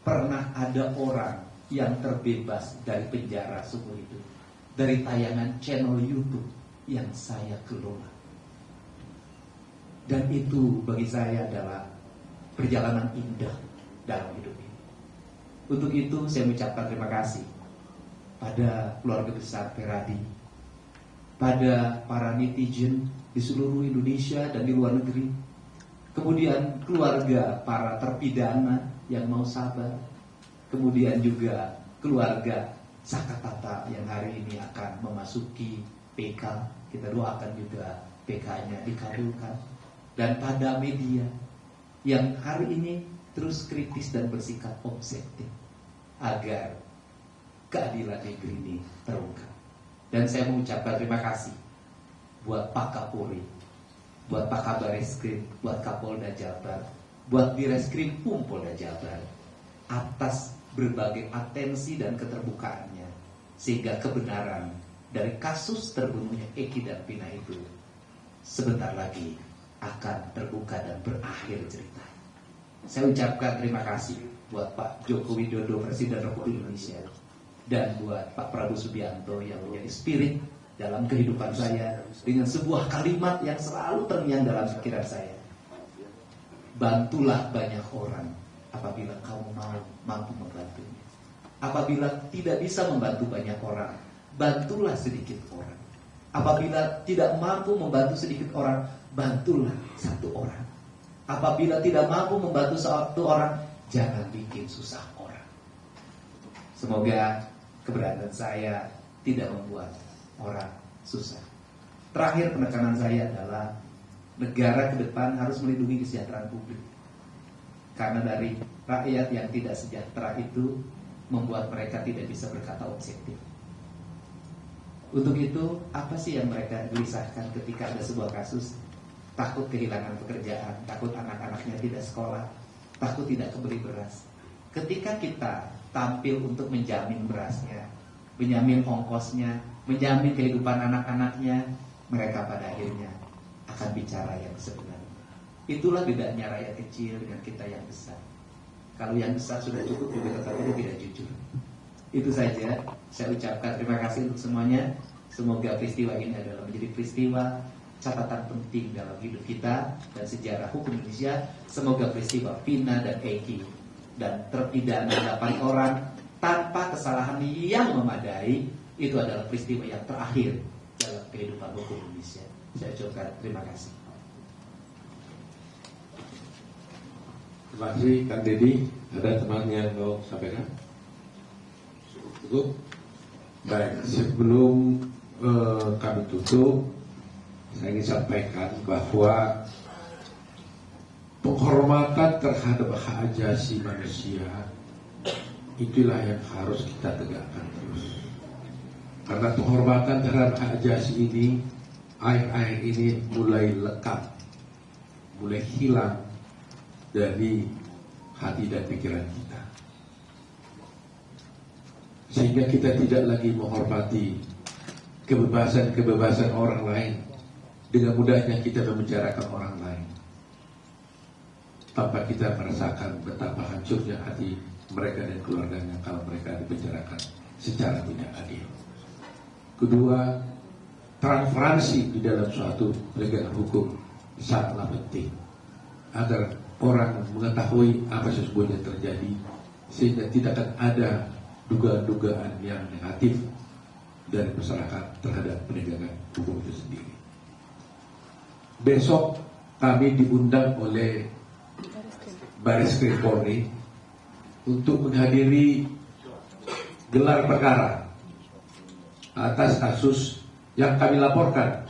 pernah ada orang yang terbebas dari penjara seumur hidup, dari tayangan channel YouTube yang saya kelola. Dan itu bagi saya adalah perjalanan indah dalam hidup ini. Untuk itu saya mengucapkan terima kasih pada keluarga besar Peradi, pada para netizen di seluruh Indonesia dan di luar negeri, kemudian keluarga para terpidana yang mau sabar, kemudian juga keluarga Sakatata yang hari ini akan memasuki PK, kita doakan juga PK-nya dikabulkan, dan pada media yang hari ini terus kritis dan bersikap objektif agar keadilan negeri ini terungkap. Dan saya mengucapkan terima kasih buat Pak Kapolri, buat Pak Kabar Eskrim, buat Kapolda Jabar, buat Direskrim Polda Jabar atas berbagai atensi dan keterbukaannya sehingga kebenaran dari kasus terbunuhnya Eki dan Pina itu sebentar lagi akan terbuka dan berakhir cerita. Saya ucapkan terima kasih buat Pak Joko Widodo, Presiden Republik Indonesia, dan buat Pak Prabowo Subianto yang menjadi spirit dalam kehidupan saya dengan sebuah kalimat yang selalu terngiang dalam pikiran saya. Bantulah banyak orang apabila kamu mampu membantunya. Apabila tidak bisa membantu banyak orang, bantulah sedikit orang. Apabila tidak mampu membantu sedikit orang, bantulah satu orang. Apabila tidak mampu membantu satu orang, jangan bikin susah orang. Semoga keberadaan saya tidak membuat orang susah. Terakhir penekanan saya adalah negara ke depan harus melindungi kesejahteraan publik. Karena dari rakyat yang tidak sejahtera itu membuat mereka tidak bisa berkata objektif. Untuk itu, apa sih yang mereka gelisahkan ketika ada sebuah kasus? Takut kehilangan pekerjaan, takut anak-anaknya tidak sekolah, takut tidak kebeli beras. Ketika kita tampil untuk menjamin berasnya, menjamin ongkosnya, menjamin kehidupan anak-anaknya, mereka pada akhirnya akan bicara yang sebenarnya. Itulah bedanya rakyat kecil dengan kita yang besar. Kalau yang besar sudah cukup, juga tetapi tidak jujur. Itu saja, saya ucapkan terima kasih untuk semuanya. Semoga peristiwa ini adalah menjadi peristiwa catatan penting dalam hidup kita dan sejarah hukum Indonesia. Semoga peristiwa Pina dan Eki dan terpidana 8 orang tanpa kesalahan yang memadai itu adalah peristiwa yang terakhir dalam kehidupan hukum Indonesia. Saya ucapkan terima kasih. Terima kasih Kang Deddy. Ada teman yang mau sampaikan? Cukup. Baik, sebelum kami tutup, saya ingin sampaikan bahwa penghormatan terhadap hak asasi manusia itulah yang harus kita tegakkan terus. Karena penghormatan terhadap hak asasi ini, air ini mulai lekap, mulai hilang dari hati dan pikiran kita. Sehingga kita tidak lagi menghormati kebebasan orang lain. Dengan mudahnya kita membicarakan orang lain tanpa kita merasakan betapa hancurnya hati mereka dan keluarganya kalau mereka dibicarakan secara tidak adil. Kedua, transparansi di dalam suatu penegakan hukum sangatlah penting agar orang mengetahui apa sesungguhnya terjadi, sehingga tidak akan ada dugaan-dugaan yang negatif dari masyarakat terhadap penegakan hukum itu sendiri. Besok kami diundang oleh Bareskrim Polri untuk menghadiri gelar perkara atas kasus yang kami laporkan,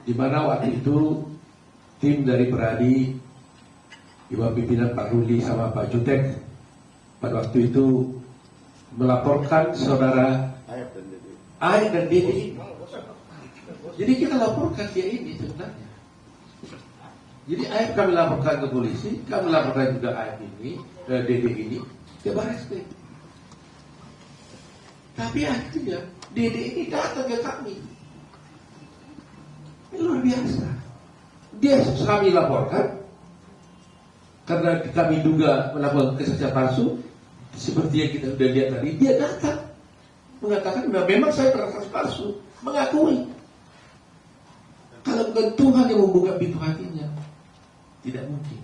di mana waktu itu tim dari Peradi, Ibu Pimpinan Pak Ruli sama Pak Jutek pada waktu itu melaporkan saudara Aib dan Dede. Jadi kita laporkan dia ini sebenarnya. Jadi Aib kami laporkan ke polisi, kami laporkan juga Aib ini, Dede ini ke Bareskrim. Tapi akhirnya Dede ini datang ke kami. Ini luar biasa. Dia kami laporkan karena kami duga melakukan kesaksian palsu, seperti yang kita sudah lihat tadi. Dia datang mengatakan, nah, memang saya bersaksi palsu, mengakui. Kalau bukan Tuhan yang membuka pintu hatinya, tidak mungkin.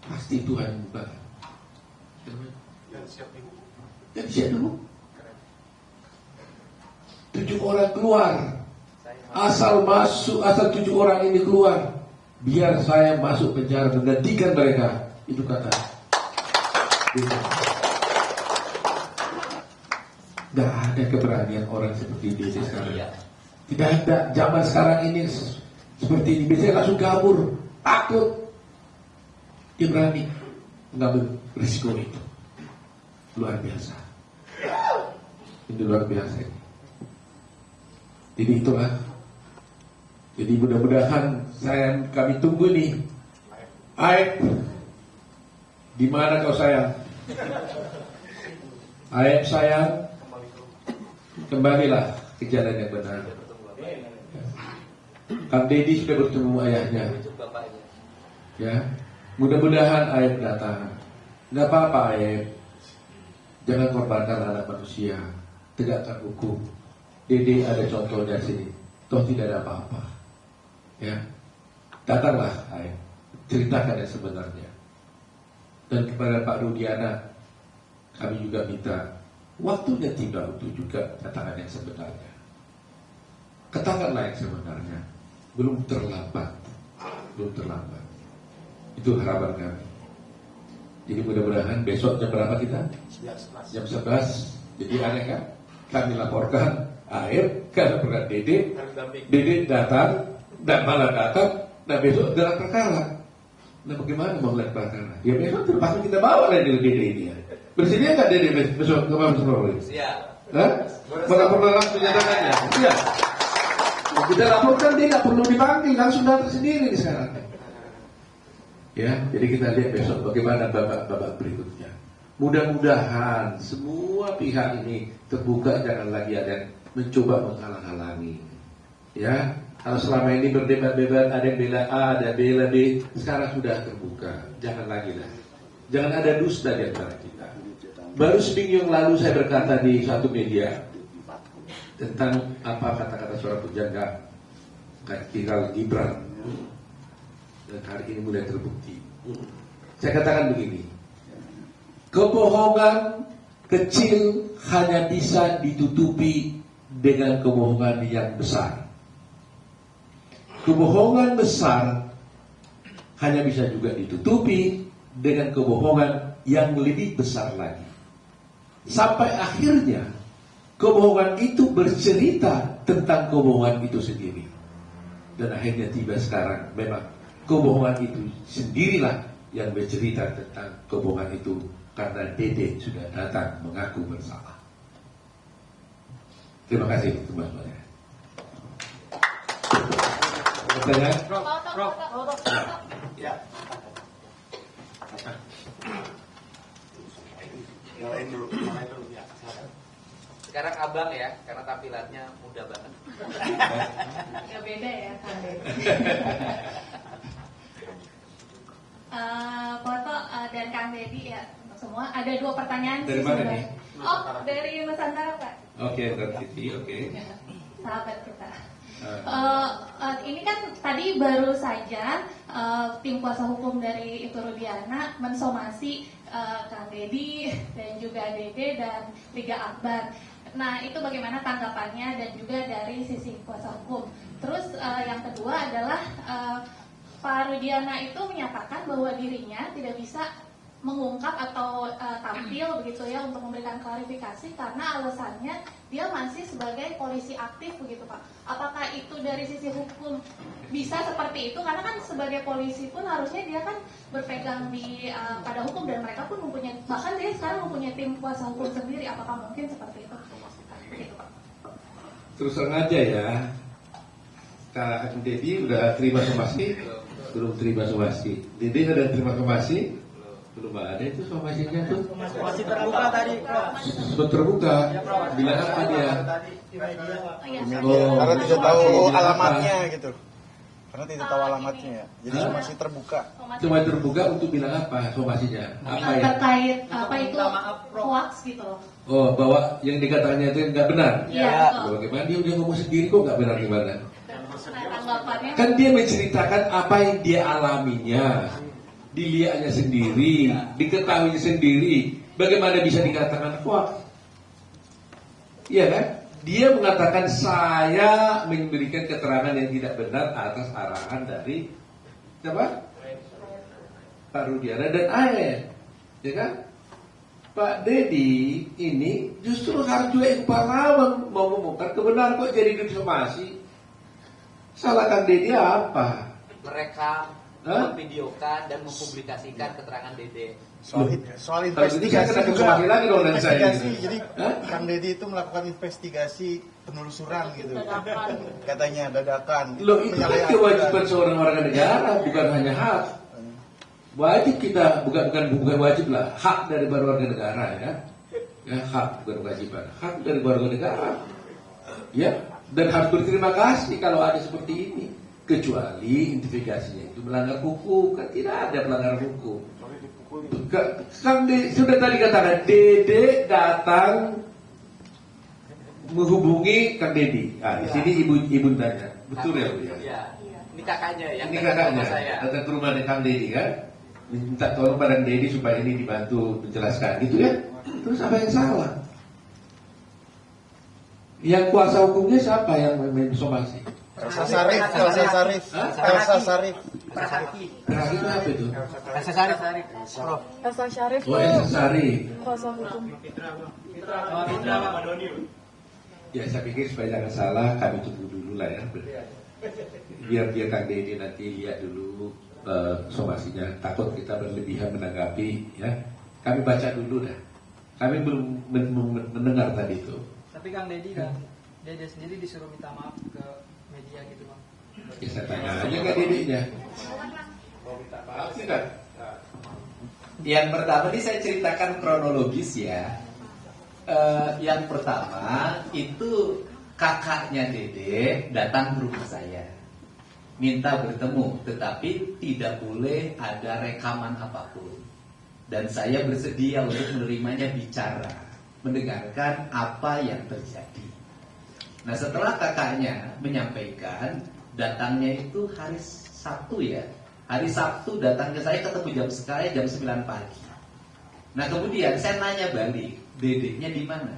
Pasti Tuhan yang membuka. Dan siap dulu. 7 orang keluar. Asal 7 orang ini keluar, biar saya masuk penjara menggantikan mereka. Itu kata. Tidak ada keberanian orang seperti Dede sekarang. Tidak ada. Zaman sekarang ini seperti ini. Biasanya langsung kabur, takut. Dia berani mengambil risiko itu. Luar biasa. Ini luar biasa ini. Jadi itulah. Jadi mudah-mudahan kami tunggu nih. Aib, di mana kau sayang? Aib sayang, kembalilah ke jalan yang benar. Kang Deddy sudah bertemu ayahnya. Ya, mudah-mudahan Aib datang. Nggak apa-apa Aib. Jangan korbankan anak manusia. Tegakkan hukum. Deddy ada contoh dari sini. Toh tidak ada apa-apa. Ya, datanglah Aib. Ceritakan yang sebenarnya. Dan kepada Pak Rudiana, kami juga minta waktunya tiba untuk juga katakan yang sebenarnya. Katakanlah yang sebenarnya. Belum terlambat. Belum terlambat. Itu harapan kami. Jadi mudah-mudahan besok jam berapa kita? Jam 11. Jadi aneh kan? Kami laporkan Aib karena pernah Dede datang dan malah datang. Nah besok gelar perkara. Nah bagaimana mau gelar perkara? Ya besok terpaksa kita bawa lagi Dede ini. Bersedia nggak Dede besok ke Mabes Polri? Siap. Melapor langsung nyatakannya. Siap. Kita laporkan dia nggak perlu dipanggil, langsung datang sendiri di sekarang. Ya, jadi kita lihat besok bagaimana babak berikutnya. Mudah-mudahan semua pihak ini terbuka, jangan lagi ada yang mencoba menghalang-halangi. Ya, kalau selama ini berdebat-debat, ada yang bela A, ada yang bela B, sekarang sudah terbuka. Jangan lagi lah. Jangan ada dusta di antara kita. Baru seminggu yang lalu saya berkata di satu media tentang apa kata-kata seorang pujangga Kikal Gibran. Dan hari ini mulai terbukti. Saya katakan begini, kebohongan kecil hanya bisa ditutupi dengan kebohongan yang besar. Kebohongan besar hanya bisa juga ditutupi dengan kebohongan yang lebih besar lagi. Sampai akhirnya kebohongan itu bercerita tentang kebohongan itu sendiri. Dan akhirnya tiba sekarang memang kebohongan itu sendirilah yang bercerita tentang kebohongan itu, karena Dede sudah datang mengaku bersalah. Terima kasih teman-teman. Pertanyaan? Ya. Yang lain dulu, ya. Silakan. Sekarang abang ya, karena tampilannya muda banget. Ya beda ya Kang Deddy. Foto dan Kang Deddy ya untuk semua. Ada 2 pertanyaan Dari sih mana sebenarnya. Oh, dari Nusantara Pak. Oke, dari oke. Sahabat kita. Ini kan tadi baru saja tim kuasa hukum dari Itu Rudiana mensomasi Kang Deddy dan juga Dede dan Liga Akbar. Nah, itu bagaimana tanggapannya dan juga dari sisi kuasa hukum. Terus yang kedua adalah Pak Rudiana itu menyatakan bahwa dirinya tidak bisa mengungkap atau tampil begitu ya untuk memberikan klarifikasi karena alasannya dia masih sebagai polisi aktif begitu Pak. Apakah itu dari sisi hukum bisa seperti itu? Karena kan sebagai polisi pun harusnya dia kan berpegang di pada hukum dan mereka pun mempunyai, bahkan dia sekarang mempunyai tim kuasa hukum sendiri. Apakah mungkin seperti itu? Begitu Pak. Terus terang aja ya, Kak Deddy udah terima somasi? Belum terima somasi. Deddy udah terima somasi? Belum ada itu somasinya tuh. Masih terbuka tadi, Prof. Sudah terbuka. Bilang apa dia? Oh, Karena tidak tahu bilang alamatnya apa? gitu. Karena tidak tahu alamatnya ya. Jadi Hah? masih terbuka. Cuma terbuka untuk bilang apa somasinya? Apa ya? Terkait apa itu hoax gitu loh. Oh, bahwa yang dikatakannya itu nggak benar. Iya. Loh, bagaimana dia udah ngomong sendiri kok nggak benar gimana? Nah, tanggapannya Kan dia menceritakan apa yang dia alaminya, dilihatnya sendiri, diketahui sendiri. Bagaimana bisa dikatakan hoax? Iya kan? Dia mengatakan saya memberikan keterangan yang tidak benar atas arahan dari siapa? Pak Rudiana dan AE, ya kan? Pak Deddy ini justru harus juga ikut pahlawan mau mengumumkan kebenaran kok jadi disomasi. Salah Kang Deddy apa? Merekam, Hah? memvideokan dan mempublikasikan keterangan Dede. Soal Kalau investigasi gitu saya kena juga. somasi lagi dong dari saya. Investigasi. Jadi Hah? Kang Deddy itu melakukan investigasi penelusuran gitu. Katanya dadakan. Loh itu kan Penyalahan kewajiban aturan. seorang warga negara, bukan hanya hak. Wajib kita, bukan wajib lah, hak dari warga negara ya. Ya hak bukan kewajiban, hak dari warga negara. Ya, dan harus berterima kasih kalau ada seperti ini. Kecuali investigasinya itu melanggar hukum, kan tidak ada melanggar hukum. Kang sudah tadi katakan Dede datang menghubungi Kang Deddy. Nah, di sini ibu tanya, betul ya Bu ya? Ya. Ini kakaknya yang Ini datang ke kakaknya rumah saya. datang ke rumah Kang Deddy kan, minta tolong pada Deddy supaya ini dibantu menjelaskan gitu ya. Terus apa yang salah? Yang kuasa hukumnya siapa yang mensomasi? Elsa Sarif. Hah? Elsa Sarif. Terakhir itu apa itu? Elsa Sarif. Prof. Elsa Syarif Oh, Elsa Sari. kuasa hukum. Ya saya pikir supaya jangan salah kami tunggu dulu lah ya. Biar Kang Deddy nanti lihat dulu somasinya. Takut kita berlebihan menanggapi ya. Kami baca dulu dah. Kami belum mendengar tadi itu. Tapi Kang Deddy dan Dede sendiri disuruh minta maaf ke media gitu, Bang. Ya, saya tanya aja Kang Deddy-nya. Mau minta maaf sih kan? Yang pertama ini saya ceritakan kronologis ya. Yang pertama itu kakaknya Dede datang ke rumah saya, minta bertemu, tetapi tidak boleh ada rekaman apapun. Dan saya bersedia untuk menerimanya bicara, mendengarkan apa yang terjadi. Nah setelah kakaknya menyampaikan, datangnya itu hari Sabtu ya. Hari Sabtu datang ke saya, ketemu jam 9 pagi. Nah kemudian saya nanya balik, Dedeknya di mana?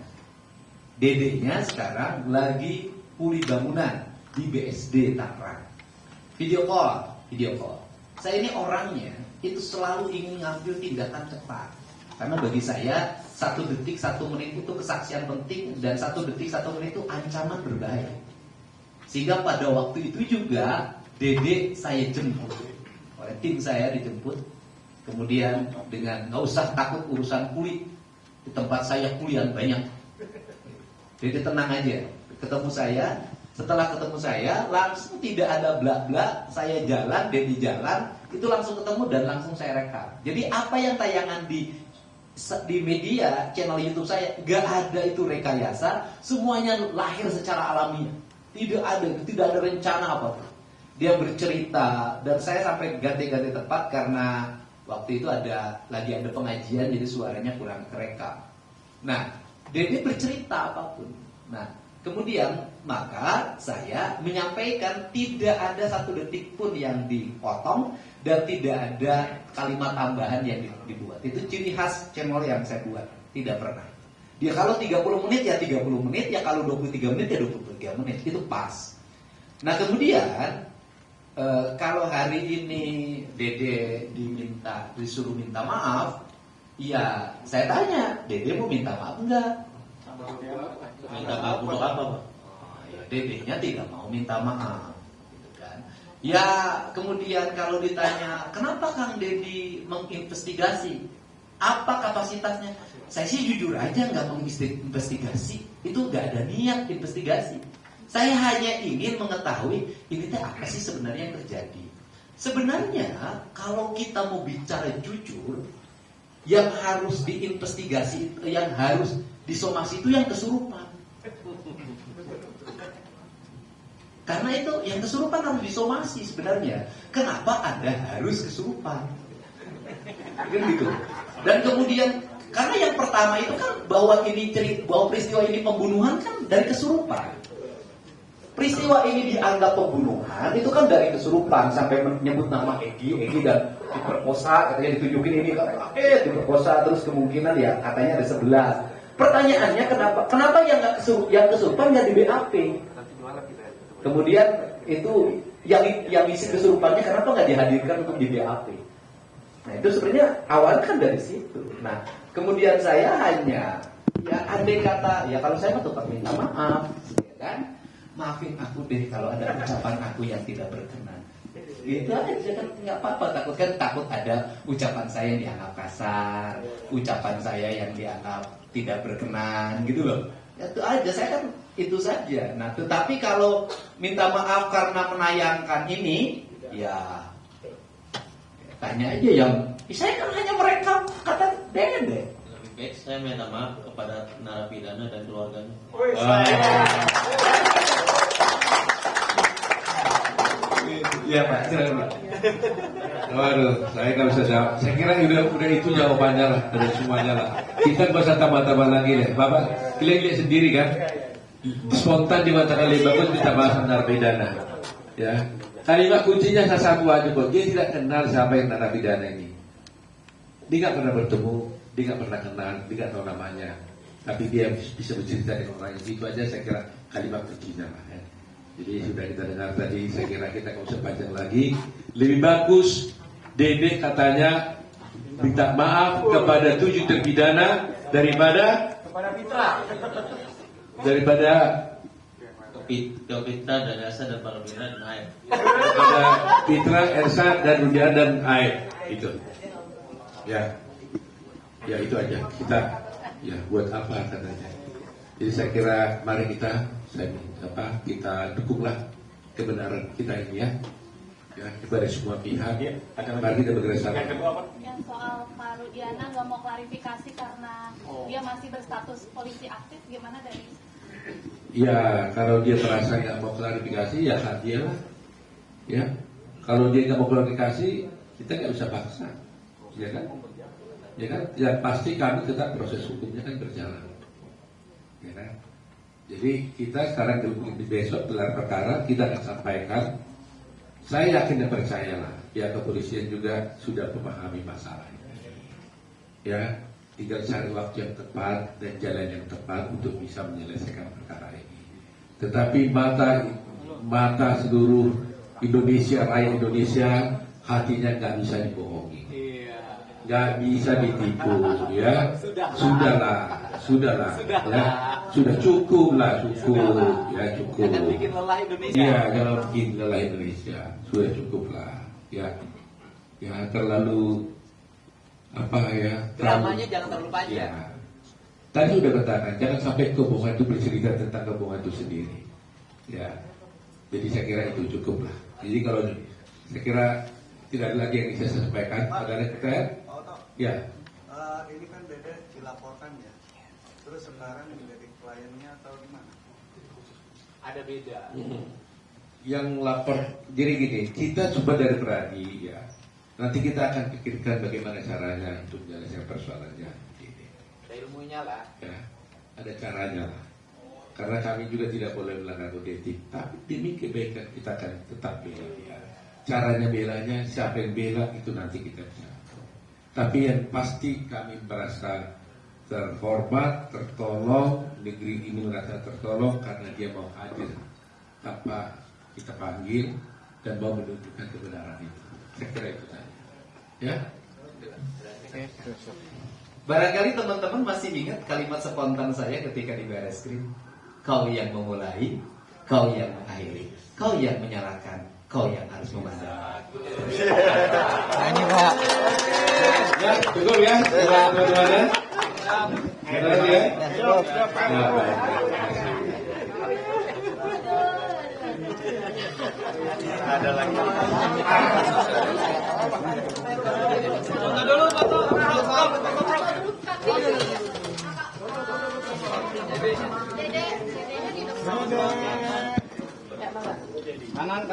Dedeknya sekarang lagi pulih bangunan di BSD Tangerang. Video call. Saya ini orangnya itu selalu ingin ngambil tindakan cepat. Karena bagi saya 1 detik 1 menit itu kesaksian penting, dan 1 detik 1 menit itu ancaman berbahaya. Sehingga pada waktu itu juga Dede saya jemput, oleh tim saya dijemput. Kemudian dengan nggak usah takut urusan kulit, di tempat saya kuliah banyak. Dede tenang aja. Ketemu saya, setelah ketemu saya langsung tidak ada bla-bla, saya jalan, Dede jalan, itu langsung ketemu dan langsung saya rekam. Jadi apa yang tayangan di media channel YouTube saya gak ada itu rekayasa, semuanya lahir secara alami, tidak ada rencana apa. Dia bercerita dan saya sampai ganti-ganti tempat karena waktu itu lagi ada pengajian jadi suaranya kurang kerekam. Nah, Dede bercerita apapun. Nah, kemudian maka saya menyampaikan tidak ada satu detik pun yang dipotong dan tidak ada kalimat tambahan yang dibuat. Itu ciri khas channel yang saya buat. Tidak pernah. Dia kalau 30 menit ya 30 menit, ya kalau 23 menit ya 23 menit. Itu pas. Nah kemudian kalau hari ini Dede disuruh minta maaf, ya saya tanya, Dede mau minta maaf enggak? Minta maaf untuk apa, Pak? Ya, Dede-nya tidak mau minta maaf. Ya, kemudian kalau ditanya, kenapa Kang Dedi menginvestigasi? Apa kapasitasnya? Saya sih jujur aja nggak menginvestigasi. Itu nggak ada niat investigasi. Saya hanya ingin mengetahui ini teh apa sih sebenarnya yang terjadi. Sebenarnya kalau kita mau bicara jujur, yang harus diinvestigasi, yang harus disomasi itu yang kesurupan. Karena itu yang kesurupan harus disomasi sebenarnya. Kenapa Anda harus kesurupan? Kan gitu. Dan kemudian karena yang pertama itu kan bahwa peristiwa ini pembunuhan kan dari kesurupan. Peristiwa ini dianggap pembunuhan itu kan dari kesurupan sampai menyebut nama Egi dan diperkosa, katanya ditunjukin ini diperkosa terus kemungkinan ya katanya ada 11. Pertanyaannya kenapa yang kesurupan nggak di BAP? Kemudian itu yang isi kesurupannya kenapa nggak dihadirkan untuk di BAP? Nah itu sebenarnya awal kan dari situ. Nah kemudian saya hanya ya andai kata ya kalau saya tetap minta maaf, ya kan? Maafin aku deh kalau ada ucapan aku yang tidak berkenan. Gitu aja kan nggak apa-apa. Takut ada ucapan saya yang dianggap kasar, ucapan saya yang dianggap tidak berkenan gitu loh. Itu aja, saya kan itu saja. Nah, tetapi kalau minta maaf karena menayangkan ini, ya tanya aja yang saya kan hanya merekam kata Dede. Lebih baik saya minta maaf kepada narapidana dan keluarganya. Ya Pak, silakan Pak. Waduh, saya nggak bisa jawab. Saya kira udah itu jawabannya lah, udah semuanya lah. Kita nggak usah tambah-tambah lagi deh. Bapak, kalian lihat sendiri kan? Spontan dimatakan lebih bagus kita bahas narapidana. Ya, kalimat kuncinya satu aja kok. Dia tidak kenal siapa yang narapidana ini. Dia nggak pernah bertemu, dia nggak pernah kenal, dia nggak tahu namanya. Tapi dia bisa bercerita dengan orang itu aja. Saya kira kalimat kuncinya lah. Ya. Jadi sudah kita dengar tadi, saya kira kita nggak usah panjang lagi. Lebih bagus Dede katanya minta maaf kepada 7 terpidana daripada ke Pitra dan Elsa dan para Rudiana dan Aib. Kepada Pitra, Elsa dan Rudiana dan Aib. Itu. Ya itu aja. Kita ya buat apa katanya. Jadi saya kira mari kita dukunglah kebenaran kita ini ya kepada semua pihak ya. Mari kita bekerja sama. Yang soal Pak Rudiana nggak mau klarifikasi karena dia masih berstatus polisi aktif, gimana dari? Ya kalau dia merasa nggak mau klarifikasi ya hak dia lah. Ya kalau dia nggak mau klarifikasi kita nggak bisa paksa, ya kan? Ya kan? Ya pasti kami tetap proses hukumnya kan berjalan, ya kan? Jadi kita sekarang di besok gelar perkara kita akan sampaikan. Saya yakin dan percayalah pihak kepolisian juga sudah memahami masalah ini. Ya, tinggal cari waktu yang tepat dan jalan yang tepat untuk bisa menyelesaikan perkara ini. Tetapi mata seluruh Indonesia, rakyat Indonesia, hatinya nggak bisa dibohongi, nggak bisa ditipu, ya. Sudahlah, ya. Sudah cukup, ya cukup. Jangan bikin lelah Indonesia. Iya, jangan bikin lelah Indonesia. Sudah cukup lah, ya. Ya terlalu apa ya? Dramanya jangan terlalu panjang. Ya, Tadi udah katakan, jangan sampai kebohongan itu bercerita tentang kebohongan itu sendiri. Ya, jadi saya kira itu cukup lah. Jadi kalau saya kira tidak ada lagi yang bisa saya sampaikan. Ada lagi pertanyaan? Ya. Ini kan Dede dilaporkan ya. Terus sekarang menjadi kliennya atau gimana? Ada beda. Yang lapor, jadi gini, kita coba dari Peradi ya. Nanti kita akan pikirkan bagaimana caranya untuk menyelesaikan persoalannya. Gini. Ada ilmunya lah. Ya, ada caranya lah. Karena kami juga tidak boleh melanggar kode etik. Tapi demi kebaikan kita akan tetap bela dia. Caranya belanya, siapa yang bela itu nanti kita bisa. Tapi yang pasti kami merasa terhormat, tertolong, negeri ini merasa tertolong karena dia mau hadir tanpa kita panggil dan mau menunjukkan kebenaran itu. Saya kira itu saja. Ya. Barangkali teman-teman masih ingat kalimat spontan saya ketika di Bareskrim. Kau yang memulai, kau yang mengakhiri, kau yang menyalakan, kau yang harus memandang. Ini Pak. Ya, cukup ya. Dua-duanya. Ada lagi ya? Ya, baik. Ada lagi. Kanan.